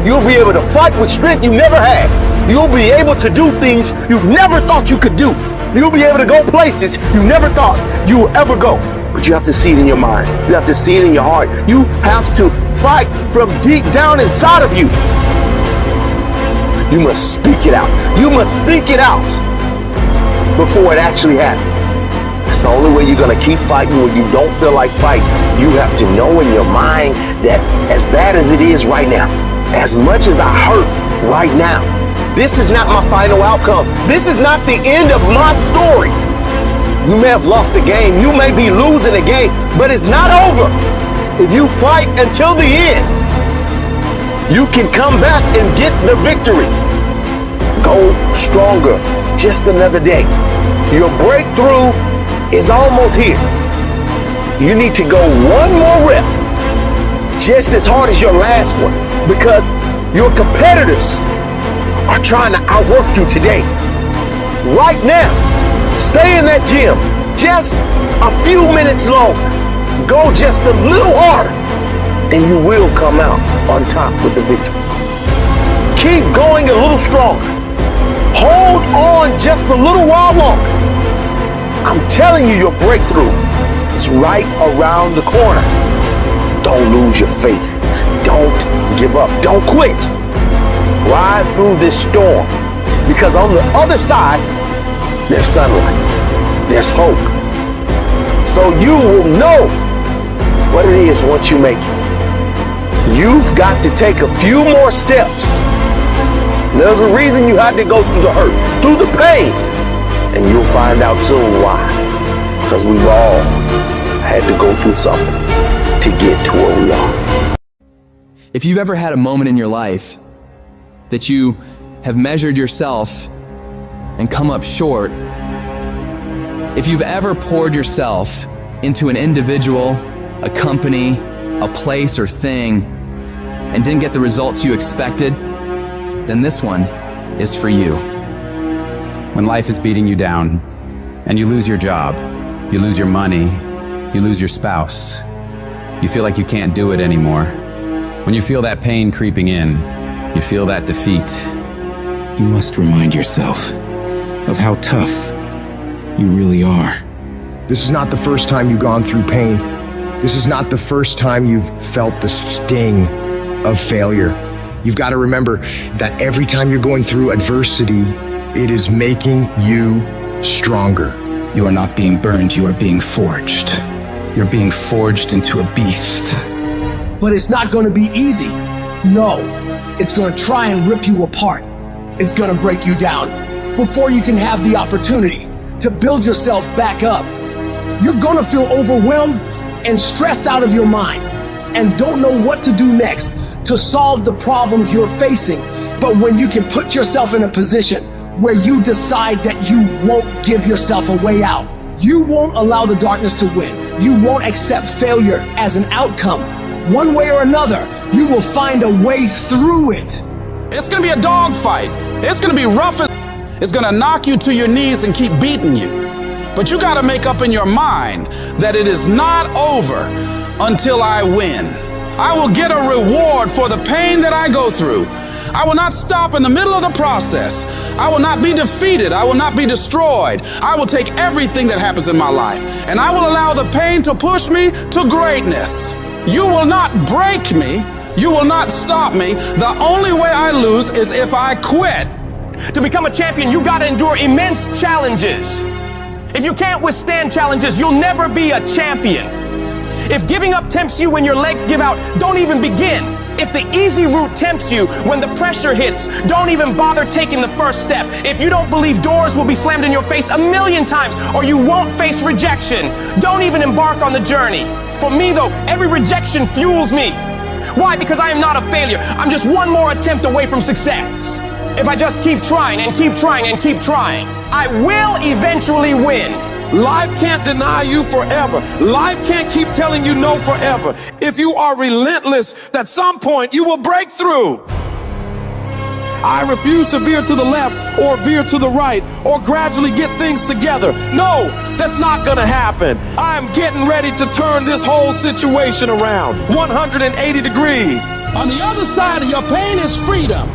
you'll be able to fight with strength you never had. You'll be able to do things you never thought you could do. You'll be able to go places you never thought you would ever go. But you have to see it in your mind. You have to see it in your heart. You have to fight from deep down inside of you. You must speak it out. You must think it out before it actually happens. It's the only way you're gonna keep fighting when you don't feel like fighting. You have to know in your mind that as bad as it is right now, as much as I hurt right now, this is not my final outcome. This is not the end of my story. You may have lost a game, you may be losing a game, but it's not over. If you fight until the end, you can come back and get the victory. Go stronger, just another day. Your breakthrough is almost here. You need to go one more rep, just as hard as your last one, because your competitors are trying to outwork you today. Right now, stay in that gym just a few minutes longer. Go just a little harder, and you will come out on top with the victory. Keep going a little stronger. Hold on just a little while longer. I'm telling you, your breakthrough is right around the corner. Don't lose your faith. Don't give up. Don't quit. Ride through this storm, because on the other side, there's sunlight. There's hope. So you will know what it is once you make it. You've got to take a few more steps. There's a reason you had to go through the hurt, through the pain, and you'll find out soon why. Because we've all had to go through something to get to where we are. If you've ever had a moment in your life that you have measured yourself and come up short, if you've ever poured yourself into an individual, a company, a place or thing, and didn't get the results you expected, then this one is for you. When life is beating you down and you lose your job, you lose your money, you lose your spouse, you feel like you can't do it anymore. When you feel that pain creeping in, you feel that defeat, You must remind yourself of how tough you really are. This is not the first time you've gone through pain. This is not the first time you've felt the sting of failure. You've got to remember that every time you're going through adversity, it is making you stronger. You are not being burned, you are being forged. You're being forged into a beast. But it's not going to be easy. No, it's going to try and rip you apart. It's going to break you down before you can have the opportunity to build yourself back up. You're going to feel overwhelmed and stressed out of your mind and don't know what to do next to solve the problems you're facing. But when you can put yourself in a position where you decide that you won't give yourself a way out, you won't allow the darkness to win, you won't accept failure as an outcome, one way or another, you will find a way through it. It's gonna be a dogfight. It's gonna be rough. It's gonna knock you to your knees and keep beating you. But you gotta make up in your mind that it is not over until I win. I will get a reward for the pain that I go through. I will not stop in the middle of the process. I will not be defeated. I will not be destroyed. I will take everything that happens in my life and I will allow the pain to push me to greatness. You will not break me. You will not stop me. The only way I lose is if I quit. To become a champion, you gotta endure immense challenges. If you can't withstand challenges, you'll never be a champion. If giving up tempts you when your legs give out, don't even begin. If the easy route tempts you when the pressure hits, don't even bother taking the first step. If you don't believe doors will be slammed in your face 1,000,000 times or you won't face rejection, don't even embark on the journey. For me though, every rejection fuels me. Why? Because I am not a failure. I'm just one more attempt away from success. If I just keep trying and keep trying and keep trying, I will eventually win. Life can't deny you forever. Life can't keep telling you no forever. If you are relentless, at some point you will break through. I refuse to veer to the left or veer to the right or gradually get things together. No, that's not gonna happen. I'm getting ready to turn this whole situation around 180 degrees. On the other side of your pain is freedom.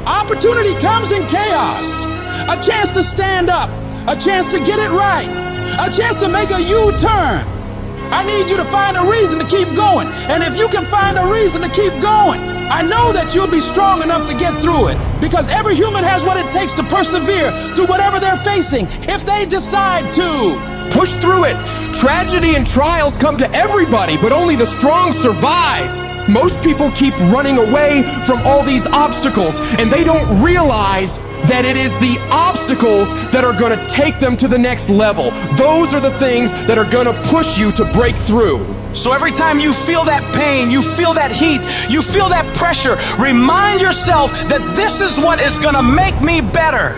Opportunity comes in chaos. A chance to stand up, a chance to get it right, a chance to make a U-turn. I need you to find a reason to keep going. And if you can find a reason to keep going, I know that you'll be strong enough to get through it. Because every human has what it takes to persevere through whatever they're facing, if they decide to. Push through it. Tragedy and trials come to everybody, but only the strong survive. Most people keep running away from all these obstacles, and they don't realize that it is the obstacles that are going to take them to the next level. Those are the things that are going to push you to break through. So every time you feel that pain, you feel that heat, you feel that pressure, remind yourself that this is what is going to make me better.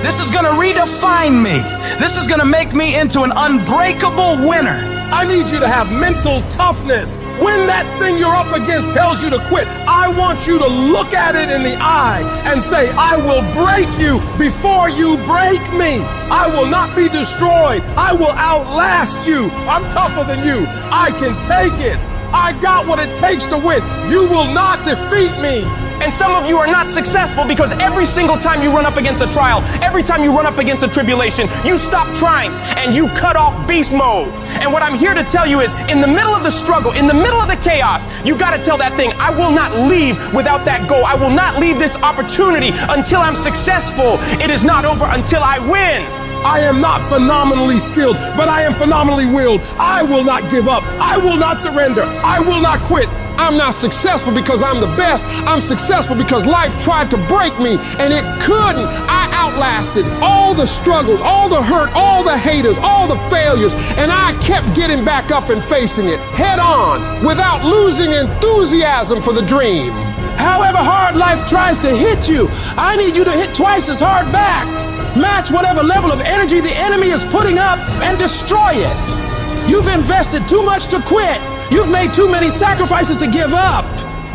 This is going to redefine me. This is going to make me into an unbreakable winner. I need you to have mental toughness. When that thing you're up against tells you to quit, I want you to look at it in the eye and say, I will break you before you break me. I will not be destroyed. I will outlast you. I'm tougher than you. I can take it. I got what it takes to win. You will not defeat me. And some of you are not successful because every single time you run up against a trial, every time you run up against a tribulation, you stop trying and you cut off beast mode. And what I'm here to tell you is, in the middle of the struggle, in the middle of the chaos, you got to tell that thing, I will not leave without that goal. I will not leave this opportunity until I'm successful. It is not over until I win. I am not phenomenally skilled, but I am phenomenally willed. I will not give up. I will not surrender. I will not quit. I'm not successful because I'm the best. I'm successful because life tried to break me and it couldn't. I outlasted all the struggles, all the hurt, all the haters, all the failures, and I kept getting back up and facing it head on without losing enthusiasm for the dream. However hard life tries to hit you, I need you to hit twice as hard back. Match whatever level of energy the enemy is putting up and destroy it. You've invested too much to quit. You've made too many sacrifices to give up.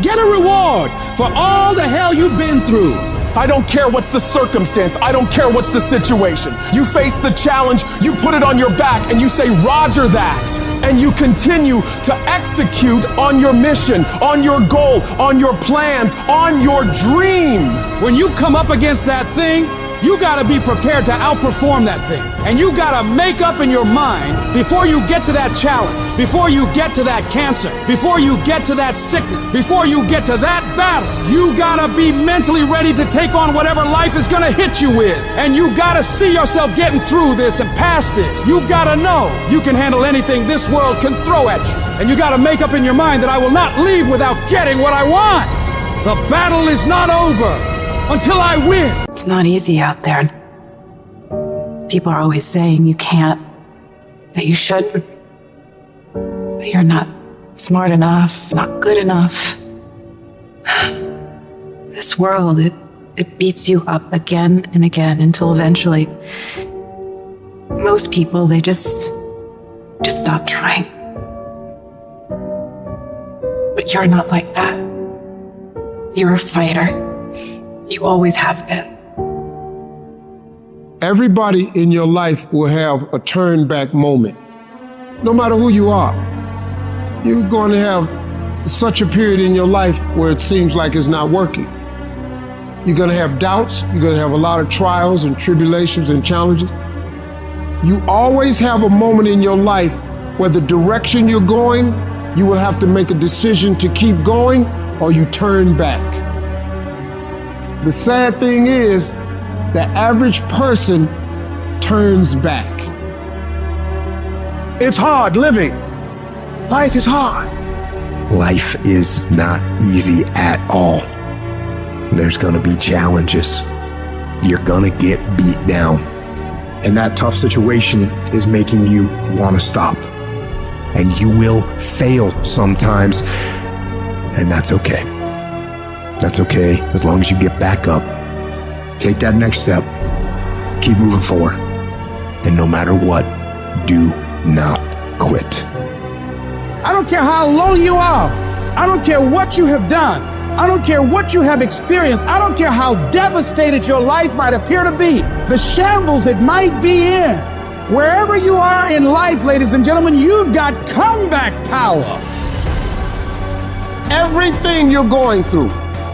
Get a reward for all the hell you've been through. I don't care what's the circumstance. I don't care what's the situation. You face the challenge, you put it on your back, and you say, Roger that. And you continue to execute on your mission, on your goal, on your plans, on your dream. When you come up against that thing, you gotta be prepared to outperform that thing. And you gotta make up in your mind before you get to that challenge, before you get to that cancer, before you get to that sickness, before you get to that battle. You gotta be mentally ready to take on whatever life is gonna hit you with. And you gotta see yourself getting through this and past this. You gotta know you can handle anything this world can throw at you. And you gotta make up in your mind that I will not leave without getting what I want. The battle is not over until I win. It's not easy out there. People are always saying you can't, that you shouldn't, that you're not smart enough, not good enough. This world, it beats you up again and again until eventually most people, they just stop trying. But you're not like that. You're a fighter. You always have been. Everybody in your life will have a turn back moment. No matter who you are, you're going to have such a period in your life where it seems like it's not working. You're going to have doubts. You're going to have a lot of trials and tribulations and challenges. You always have a moment in your life where the direction you're going, you will have to make a decision to keep going or you turn back. The sad thing is, the average person turns back. It's hard living. Life is hard. Life is not easy at all. There's gonna be challenges. You're gonna get beat down. And that tough situation is making you want to stop. And you will fail sometimes, and that's okay. That's okay, as long as you get back up Take that next step. Keep moving forward. And no matter what, do not quit. I don't care how low you are. I don't care what you have done. I don't care what you have experienced. I don't care how devastated your life might appear to be, the shambles it might be in. Wherever you are in life, ladies and gentlemen, you've got comeback power. Everything you're going through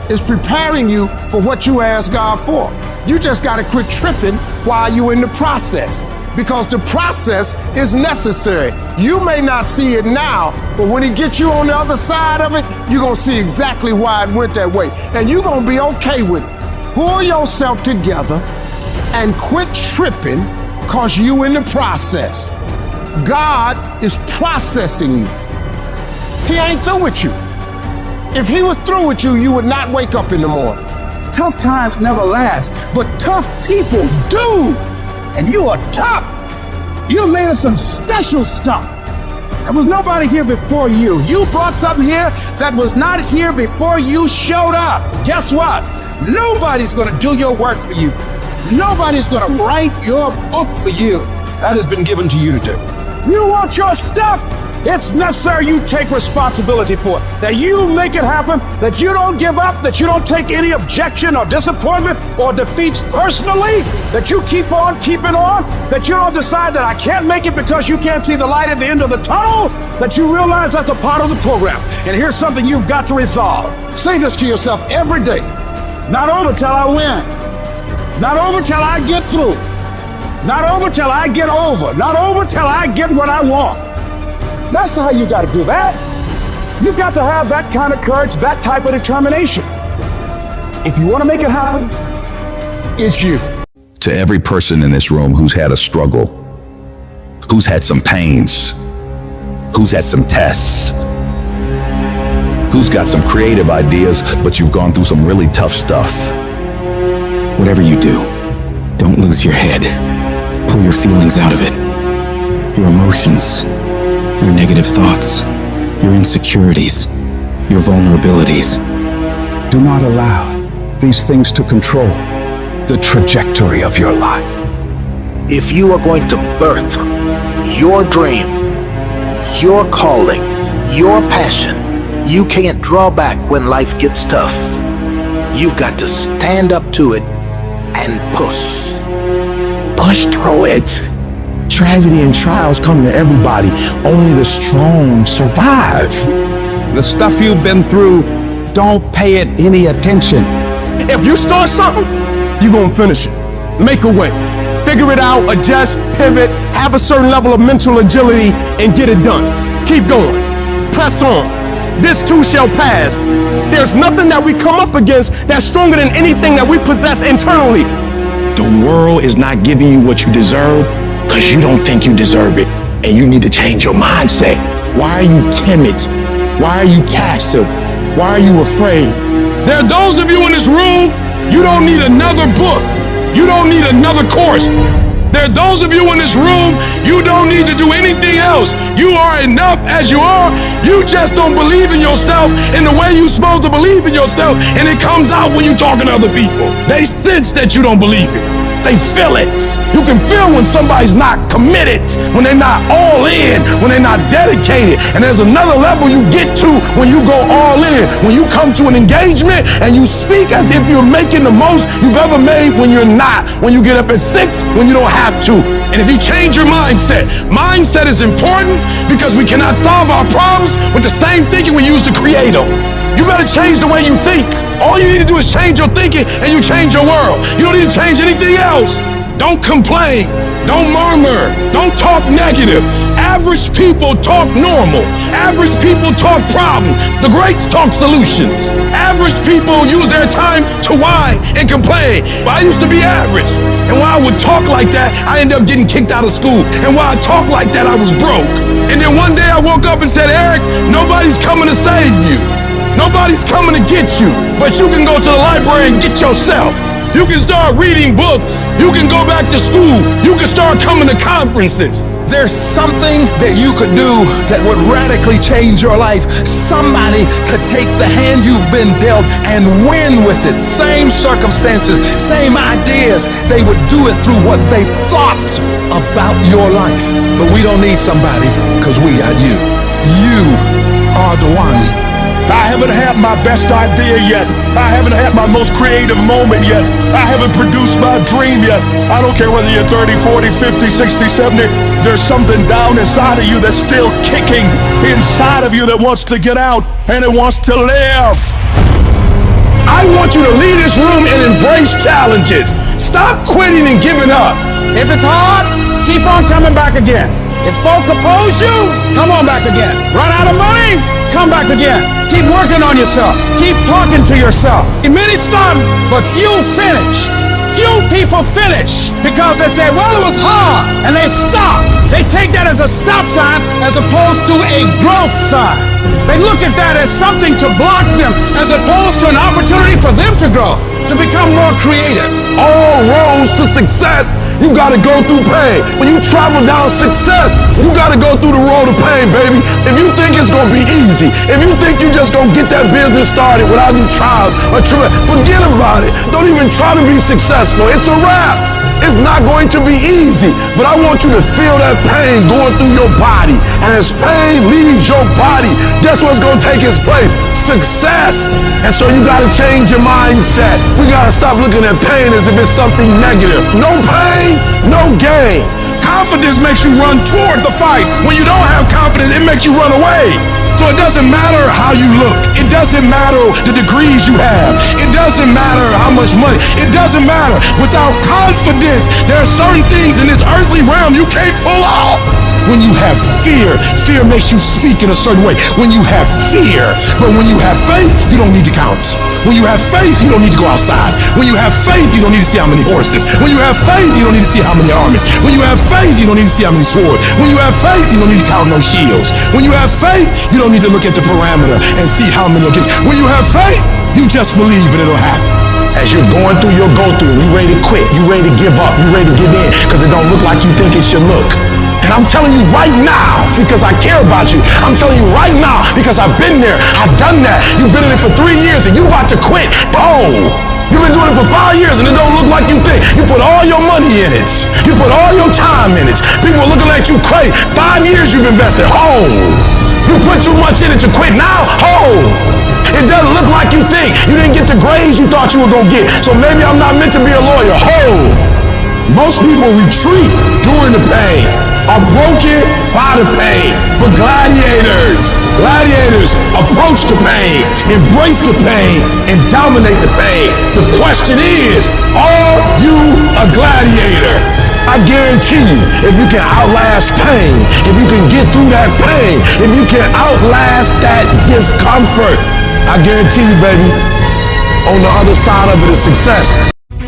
is preparing you for what you asked God for. You just got to quit tripping while you're in the process, because the process is necessary. You may not see it now, but when He gets you on the other side of it, you're going to see exactly why it went that way. And you're going to be okay with it. Pull yourself together and quit tripping, because you in the process. God is processing you. He ain't through with you. If He was through with you, you would not wake up in the morning. Tough times never last, but tough people do. And you are tough. You're made of some special stuff. There was nobody here before you. You brought something here that was not here before you showed up. Guess what? Nobody's going to do your work for you. Nobody's going to write your book for you. That has been given to you to do. You want your stuff? It's necessary you take responsibility for it, that you make it happen, that you don't give up, that you don't take any objection or disappointment or defeats personally, that you keep on keeping on, that you don't decide that I can't make it because you can't see the light at the end of the tunnel, that you realize that's a part of the program. And here's something you've got to resolve. Say this to yourself every day. Not over till I win. Not over till I get through. Not over till I get over. Not over till I get what I want. That's how you got to do that. You've got to have that kind of courage, that type of determination. If you want to make it happen, it's you. To every person in this room who's had a struggle, who's had some pains, who's had some tests, who's got some creative ideas, but you've gone through some really tough stuff. Whatever you do, don't lose your head. Pull your feelings out of it. Your emotions, your negative thoughts, your insecurities, your vulnerabilities. Do not allow these things to control the trajectory of your life. If you are going to birth your dream, your calling, your passion, you can't draw back when life gets tough. You've got to stand up to it and push. Push through it. Tragedy and trials come to everybody. Only the strong survive. The stuff you've been through, don't pay it any attention. If you start something, you're gonna finish it. Make a way. Figure it out, adjust, pivot, have a certain level of mental agility, and get it done. Keep going. Press on. This too shall pass. There's nothing that we come up against that's stronger than anything that we possess internally. The world is not giving you what you deserve because you don't think you deserve it, and you need to change your mindset. Why are you timid? Why are you passive? Why are you afraid? There are those of you in this room, you don't need another book. You don't need another course. There are those of you in this room, you don't need to do anything else. You are enough as you are. You just don't believe in yourself in the way you're supposed to believe in yourself, and it comes out when you're talking to other people. They sense that you don't believe it. They feel it. You can feel when somebody's not committed, when they're not all in, when they're not dedicated. And there's another level you get to when you go all in. When you come to an engagement and you speak as if you're making the most you've ever made when you're not. When you get up at 6 when you don't have to. And if you change your mindset, mindset is important because we cannot solve our problems with the same thinking we use to create them. You better change the way you think. All you need to do is change your thinking and you change your world. You don't need to change anything else. Don't complain. Don't murmur. Don't talk negative. Average people talk normal. Average people talk problem. The greats talk solutions. Average people use their time to whine and complain. But I used to be average. And while I would talk like that, I ended up getting kicked out of school. And while I talked like that, I was broke. And then one day I woke up and said, Eric, nobody's coming to save you. Nobody's coming to get you, but you can go to the library and get yourself. You can start reading books. You can go back to school. You can start coming to conferences. There's something that you could do that would radically change your life. Somebody could take the hand you've been dealt and win with it. Same circumstances, same ideas. They would do it through what they thought about your life. But we don't need somebody, because we got you. You are the one. I haven't had my best idea yet. I haven't had my most creative moment yet. I haven't produced my dream yet. I don't care whether you're 30, 40, 50, 60, 70. There's something down inside of you that's still kicking inside of you that wants to get out and it wants to live. I want you to leave this room and embrace challenges. Stop quitting and giving up. If it's hard, keep on coming back again. If folk oppose you, come on back again. Run out of money? Come back again. Keep working on yourself. Keep talking to yourself. Many start, but few finish. Few people finish because they say, well, it was hard, and they stop. They take that as a stop sign as opposed to a growth sign. They look at that as something to block them as opposed to an opportunity for them to grow, to become more creative. All roads to success, you gotta go through pain. When you travel down success, you gotta go through the road of pain, baby. If you think it's gonna be easy, if you think you just gonna get that business started without any trials or forget about it. Don't even try to be successful. It's a wrap. It's not going to be easy, but I want you to feel that pain going through your body. And as pain leaves your body, guess what's going to take its place? Success. And so you got to change your mindset. We got to stop looking at pain as if it's something negative. No pain, no gain. Confidence makes you run toward the fight. When you don't have confidence, it makes you run away. So it doesn't matter how you look. It doesn't matter the degrees you have. It doesn't matter how much money. It doesn't matter. Without confidence, there are certain things in this earthly realm you can't pull off. When you have fear, fear makes you speak in a certain way. When you have fear, but when you have faith, you don't need to count. When you have faith, you don't need to go outside. When you have faith, you don't need to see how many horses. When you have faith, you don't need to see how many armies. When you have faith, you don't need to see how many swords. When you have faith, you don't need to count no shields. When you have faith, you don't need to look at the parameter and see how many locations. When you have faith, you just believe and it'll happen. As you're going through your go-through, you ready to quit, you ready to give up, you ready to give in, because it don't look like you think it should look. And I'm telling you right now, because I care about you. I'm telling you right now, because I've been there, I've done that. You've been in it for 3 years and you about to quit. Oh, you've been doing it for 5 years and it don't look like you think. You put all your money in it. You put all your time in it. People are looking at you crazy. 5 years you've invested. Oh, you put too much in it to quit now. Oh, it doesn't look like you think. You didn't get the grades you thought you were going to get. So maybe I'm not meant to be a lawyer. Oh, most people retreat during the pain, are broken by the pain. But gladiators approach the pain, embrace the pain, and dominate the pain. The question is, are you a gladiator? I guarantee you, if you can outlast pain, if you can get through that pain, if you can outlast that discomfort, I guarantee you, baby, on the other side of it is success.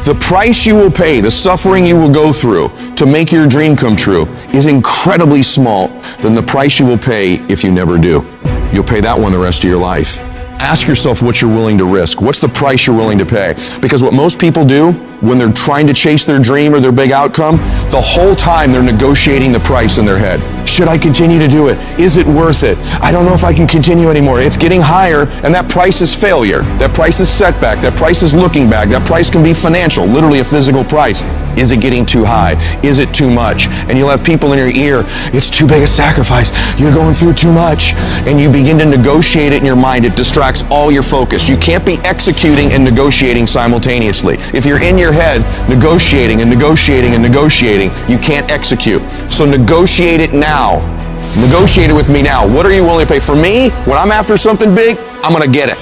The price you will pay, the suffering you will go through to make your dream come true is incredibly small than the price you will pay if you never do. You'll pay that one the rest of your life. Ask yourself what you're willing to risk. What's the price you're willing to pay? Because what most people do when they're trying to chase their dream or their big outcome, the whole time they're negotiating the price in their head. Should I continue to do it? Is it worth it? I don't know if I can continue anymore. It's getting higher, and that price is failure. That price is setback. That price is looking back. That price can be financial, literally a physical price. Is it getting too high? Is it too much? And you'll have people in your ear, it's too big a sacrifice. You're going through too much. And you begin to negotiate it in your mind. It distracts all your focus. You can't be executing and negotiating simultaneously. If you're in your head negotiating and negotiating and negotiating, you can't execute. So negotiate it now. Negotiate it with me now. What are you willing to pay? For me, when I'm after something big, I'm going to get it.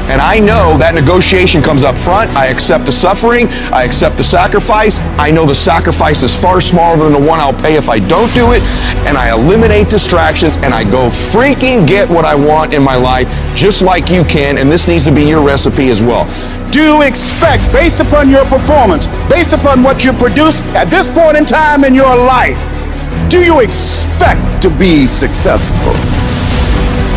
And I know that negotiation comes up front. I accept the suffering. I accept the sacrifice. I know the sacrifice is far smaller than the one I'll pay if I don't do it. And I eliminate distractions and I go freaking get what I want in my life, just like you can. And this needs to be your recipe as well. Do you expect, based upon your performance, based upon what you produce at this point in time in your life, do you expect to be successful?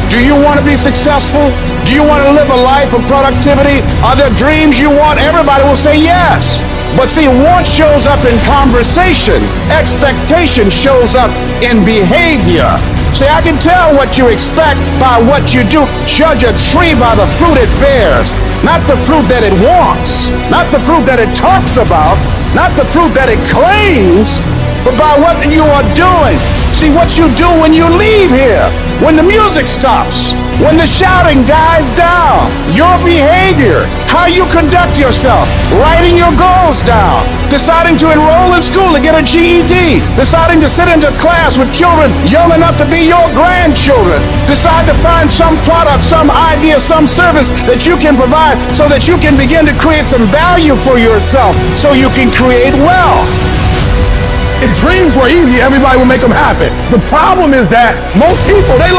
Do you want to be successful? Do you want to live a life of productivity? Are there dreams you want? Everybody will say yes. But see, want shows up in conversation. Expectation shows up in behavior. See, I can tell what you expect by what you do. Judge a tree by the fruit it bears, not the fruit that it wants, not the fruit that it talks about, not the fruit that it claims, but by what you are doing. See, what you do when you leave here, when the music stops, when the shouting dies down, your behavior, how you conduct yourself, writing your goals down, deciding to enroll in school to get a GED, deciding to sit into class with children young enough to be your grandchildren, decide to find some product, some idea, some service that you can provide so that you can begin to create some value for yourself so you can create wealth. If dreams were easy, everybody would make them happen. The problem is that most people, they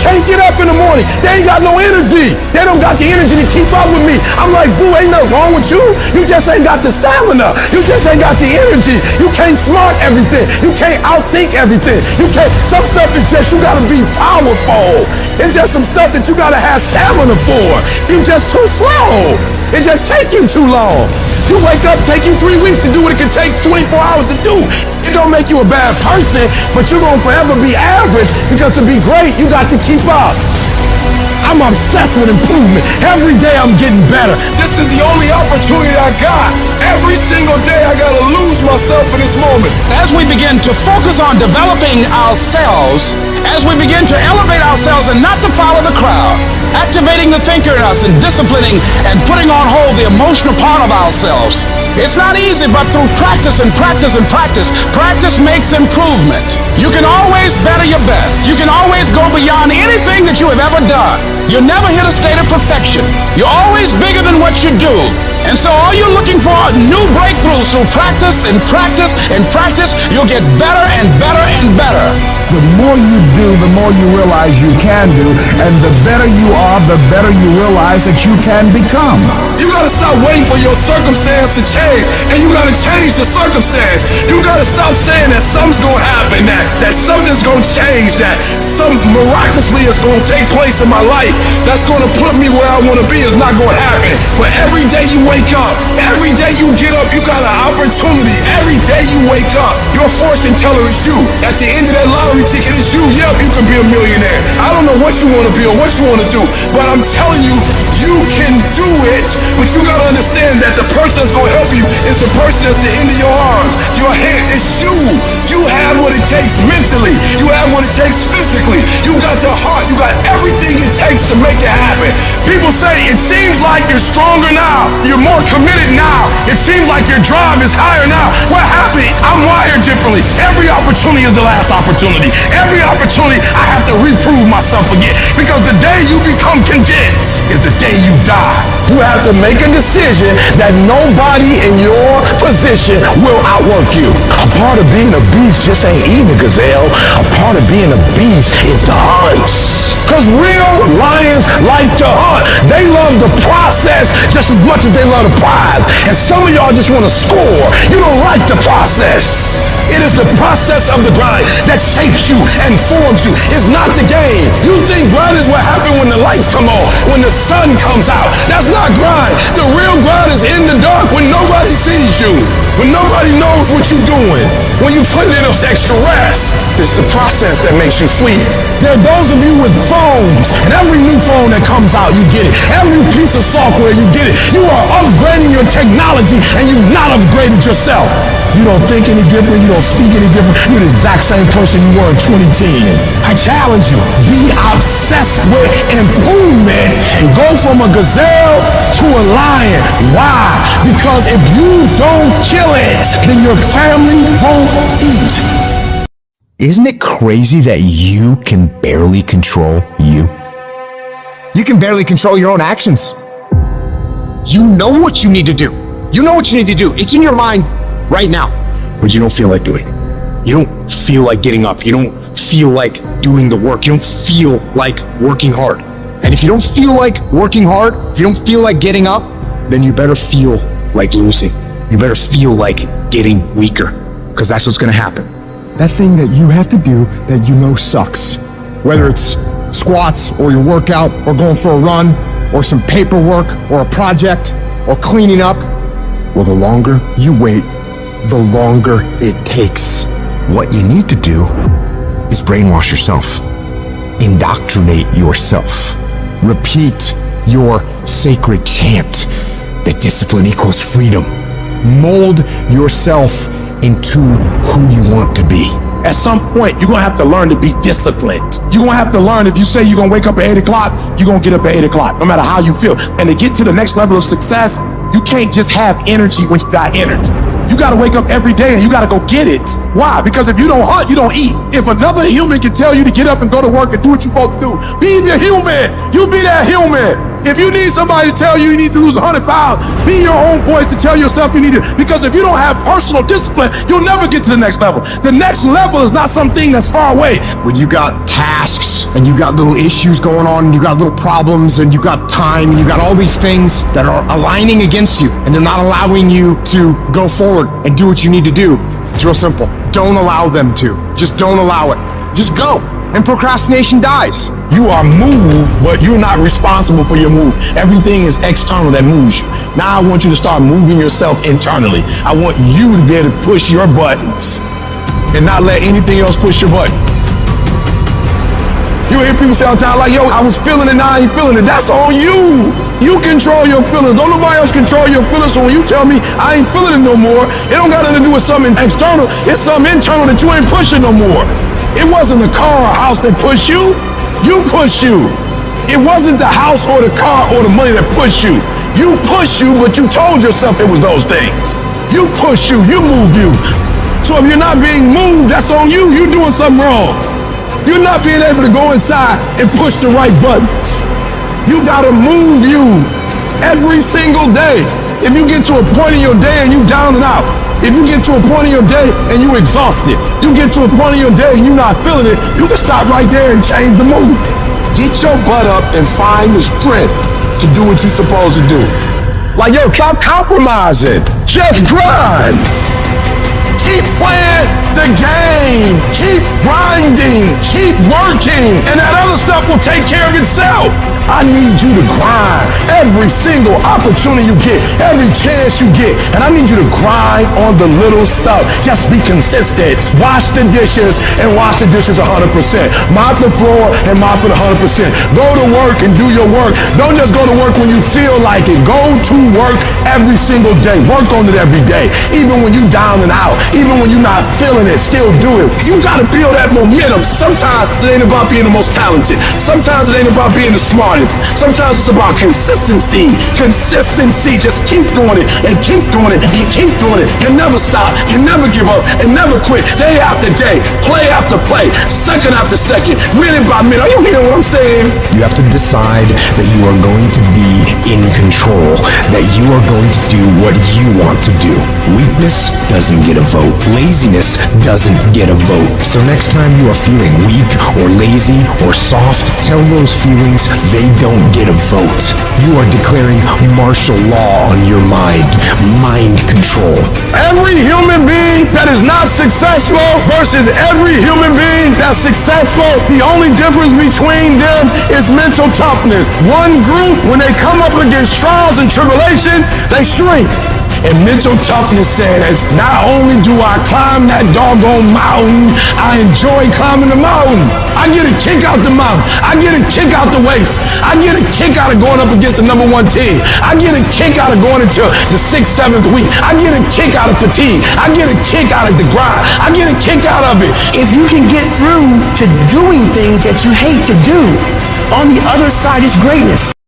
can't get up in the morning. They ain't got no energy. They don't got the energy to keep up with me. I'm like, boo, ain't nothing wrong with you. You just ain't got the stamina. You just ain't got the energy. You can't smart everything. You can't outthink everything. Some stuff is just, you gotta be powerful. It's just some stuff that you gotta have stamina for. You just too slow. It just take you too long. You wake up, take you 3 weeks to do what it can take 24 hours to do. It don't make you a bad person, but you're gonna forever be average because to be great, you got to keep up. I'm obsessed with improvement. Every day I'm getting better. This is the only opportunity I got. Every single day I gotta lose myself in this moment. As we begin to focus on developing ourselves, as we begin to elevate ourselves and not to follow the crowd, activating the thinker in us and disciplining and putting on hold the emotional part of ourselves. It's not easy, but through practice and practice and practice, practice makes improvement. You can always better your best. You can always go beyond anything that you have ever done. You'll never hit a state of perfection. You're always bigger than what you do. And so all you're looking for are new breakthroughs through practice and practice and practice. You'll get better and better and better. The more you do, the more you realize you can do, and the better you are, the better you realize that you can become. You gotta stop waiting for your circumstance to change, and you gotta change the circumstance. You gotta stop saying that something's gonna happen, that something's gonna change, that something miraculously is gonna take place in my life that's gonna put me where I wanna be is not gonna happen. But every day you wake up, every day you get up, you got an opportunity. Every day you wake up, your fortune teller is you. At the end of that lottery ticket is you. Yep, you can be a millionaire. I don't know what you want to be or what you want to do, but I'm telling you, you can do it. But you got to understand that the person that's going to help you is the person that's the end of your arms. Your hand is you. You have what it takes mentally. You have what it takes physically. You got the heart. You got everything it takes to make it happen. People say it seems like you're stronger now. You're more committed now. It seems like your drive is higher now. Well, happy. I'm wired differently. Every opportunity is the last opportunity. Every opportunity I have to reprove myself again. Because the day you become content is the day you die. You have to make a decision that nobody in your position will outwork you. A part of being a beast just ain't eating a gazelle. A part of being a beast is to hunt. Because real lions like to hunt. They love the process just as much as they love the prize. And some of y'all just want to score. You don't like the process. It is the process of the grind that shapes you and forms you. It's not the game. You think grind is what happens when the lights come on, when the sun comes out. That's not grind. The real grind is in the dark when nobody sees you, when nobody knows what you're doing, when you put in those extra reps. It's the process that makes you sweet. There are those of you with phones, and every new phone that comes out, you get it. Every piece of software, you get it. You are upgrading your technology, and you've not upgraded yourself. You don't think any different. You don't speak any different. You're the exact same person you were in 2010. I challenge you. Be obsessed with improvement and go from a gazelle to a lion. Why? Because if you don't kill it, then your family won't eat. Isn't it crazy that you can barely control you? You can barely control your own actions. You know what you need to do. You know what you need to do. It's in your mind right now, but you don't feel like doing it. You don't feel like getting up. You don't feel like doing the work. You don't feel like working hard. And if you don't feel like working hard, if you don't feel like getting up, then you better feel like losing. You better feel like getting weaker, because that's what's going to happen. That thing that you have to do that you know sucks, whether it's squats or your workout or going for a run or some paperwork or a project or cleaning up, well, the longer you wait, the longer it takes. What you need to do is brainwash yourself, indoctrinate yourself, repeat your sacred chant that discipline equals freedom. Mold yourself into who you want to be. At some point, you're gonna have to learn to be disciplined. You're gonna have to learn, if you say you're gonna wake up at 8 o'clock, you're gonna get up at 8 o'clock, no matter how you feel. And to get to the next level of success, you can't just have energy when you got energy. You gotta wake up every day and you gotta go get it. Why? Because if you don't hunt, you don't eat. If another human can tell you to get up and go to work and do what you're supposed to do, be the human. You be that human. If you need somebody to tell you you need to lose 100 pounds, be your own voice to tell yourself you need to. Because if you don't have personal discipline, you'll never get to the next level. The next level is not something that's far away. When you got tasks and you got little issues going on, and you got little problems and you got time and you got all these things that are aligning against you and they're not allowing you to go forward and do what you need to do, it's real simple. Don't allow them to. Just don't allow it. Just go. And procrastination dies. You are moved, but you're not responsible for your move. Everything is external that moves you. Now I want you to start moving yourself internally. I want you to be able to push your buttons and not let anything else push your buttons. You hear people say all the time, like, yo, I was feeling it, now I ain't feeling it. That's on you. You control your feelings. Don't nobody else control your feelings. So when you tell me I ain't feeling it no more, it don't got nothing to do with something external. It's something internal that you ain't pushing no more. It wasn't the car or house that pushed you. You push you. It wasn't the house or the car or the money that pushed you. You push you, but you told yourself it was those things. You push you. You move you. So if you're not being moved, that's on you. You're doing something wrong. You're not being able to go inside and push the right buttons. You gotta move you every single day. If you get to a point in your day and you down and out, if you get to a point in your day and you exhausted, you get to a point in your day and you're not feeling it, you can stop right there and change the mood. Get your butt up and find the strength to do what you're supposed to do. Like, yo, stop compromising. Just grind. Keep playing the game. Keep grinding. Keep working. And that other stuff will take care of itself. I need you to grind every single opportunity you get, every chance you get. And I need you to grind on the little stuff. Just be consistent. Wash the dishes and wash the dishes 100%. Mop the floor and mop it 100%. Go to work and do your work. Don't just go to work when you feel like it. Go to work every single day. Work on it every day. Even when you down and out, even when you're not feeling it, still do it. You gotta build that momentum. Sometimes it ain't about being the most talented. Sometimes it ain't about being the smartest. Sometimes it's about consistency. Consistency. Just keep doing it and keep doing it and keep doing it and never stop and never give up and never quit. Day after day, play after play, second after second, minute by minute. Are you hearing what I'm saying? You have to decide that you are going to be in control, that you are going to do what you want to do. Weakness doesn't get a vote. Laziness doesn't get a vote. So next time you are feeling weak or lazy or soft, tell those feelings they don't get a vote. You are declaring martial law on your mind. Mind control. Every human being that is not successful versus every human being that's successful, the only difference between them is mental toughness. One group, when they come up against trials and tribulation, they shrink. And mental toughness says, not only do I climb that doggone mountain, I enjoy climbing the mountain. I get a kick out the mountain. I get a kick out the weights. I get a kick out of going up against the number one team. I get a kick out of going into the 6th, 7th week. I get a kick out of fatigue. I get a kick out of the grind. I get a kick out of it. If you can get through to doing things that you hate to do, on the other side is greatness.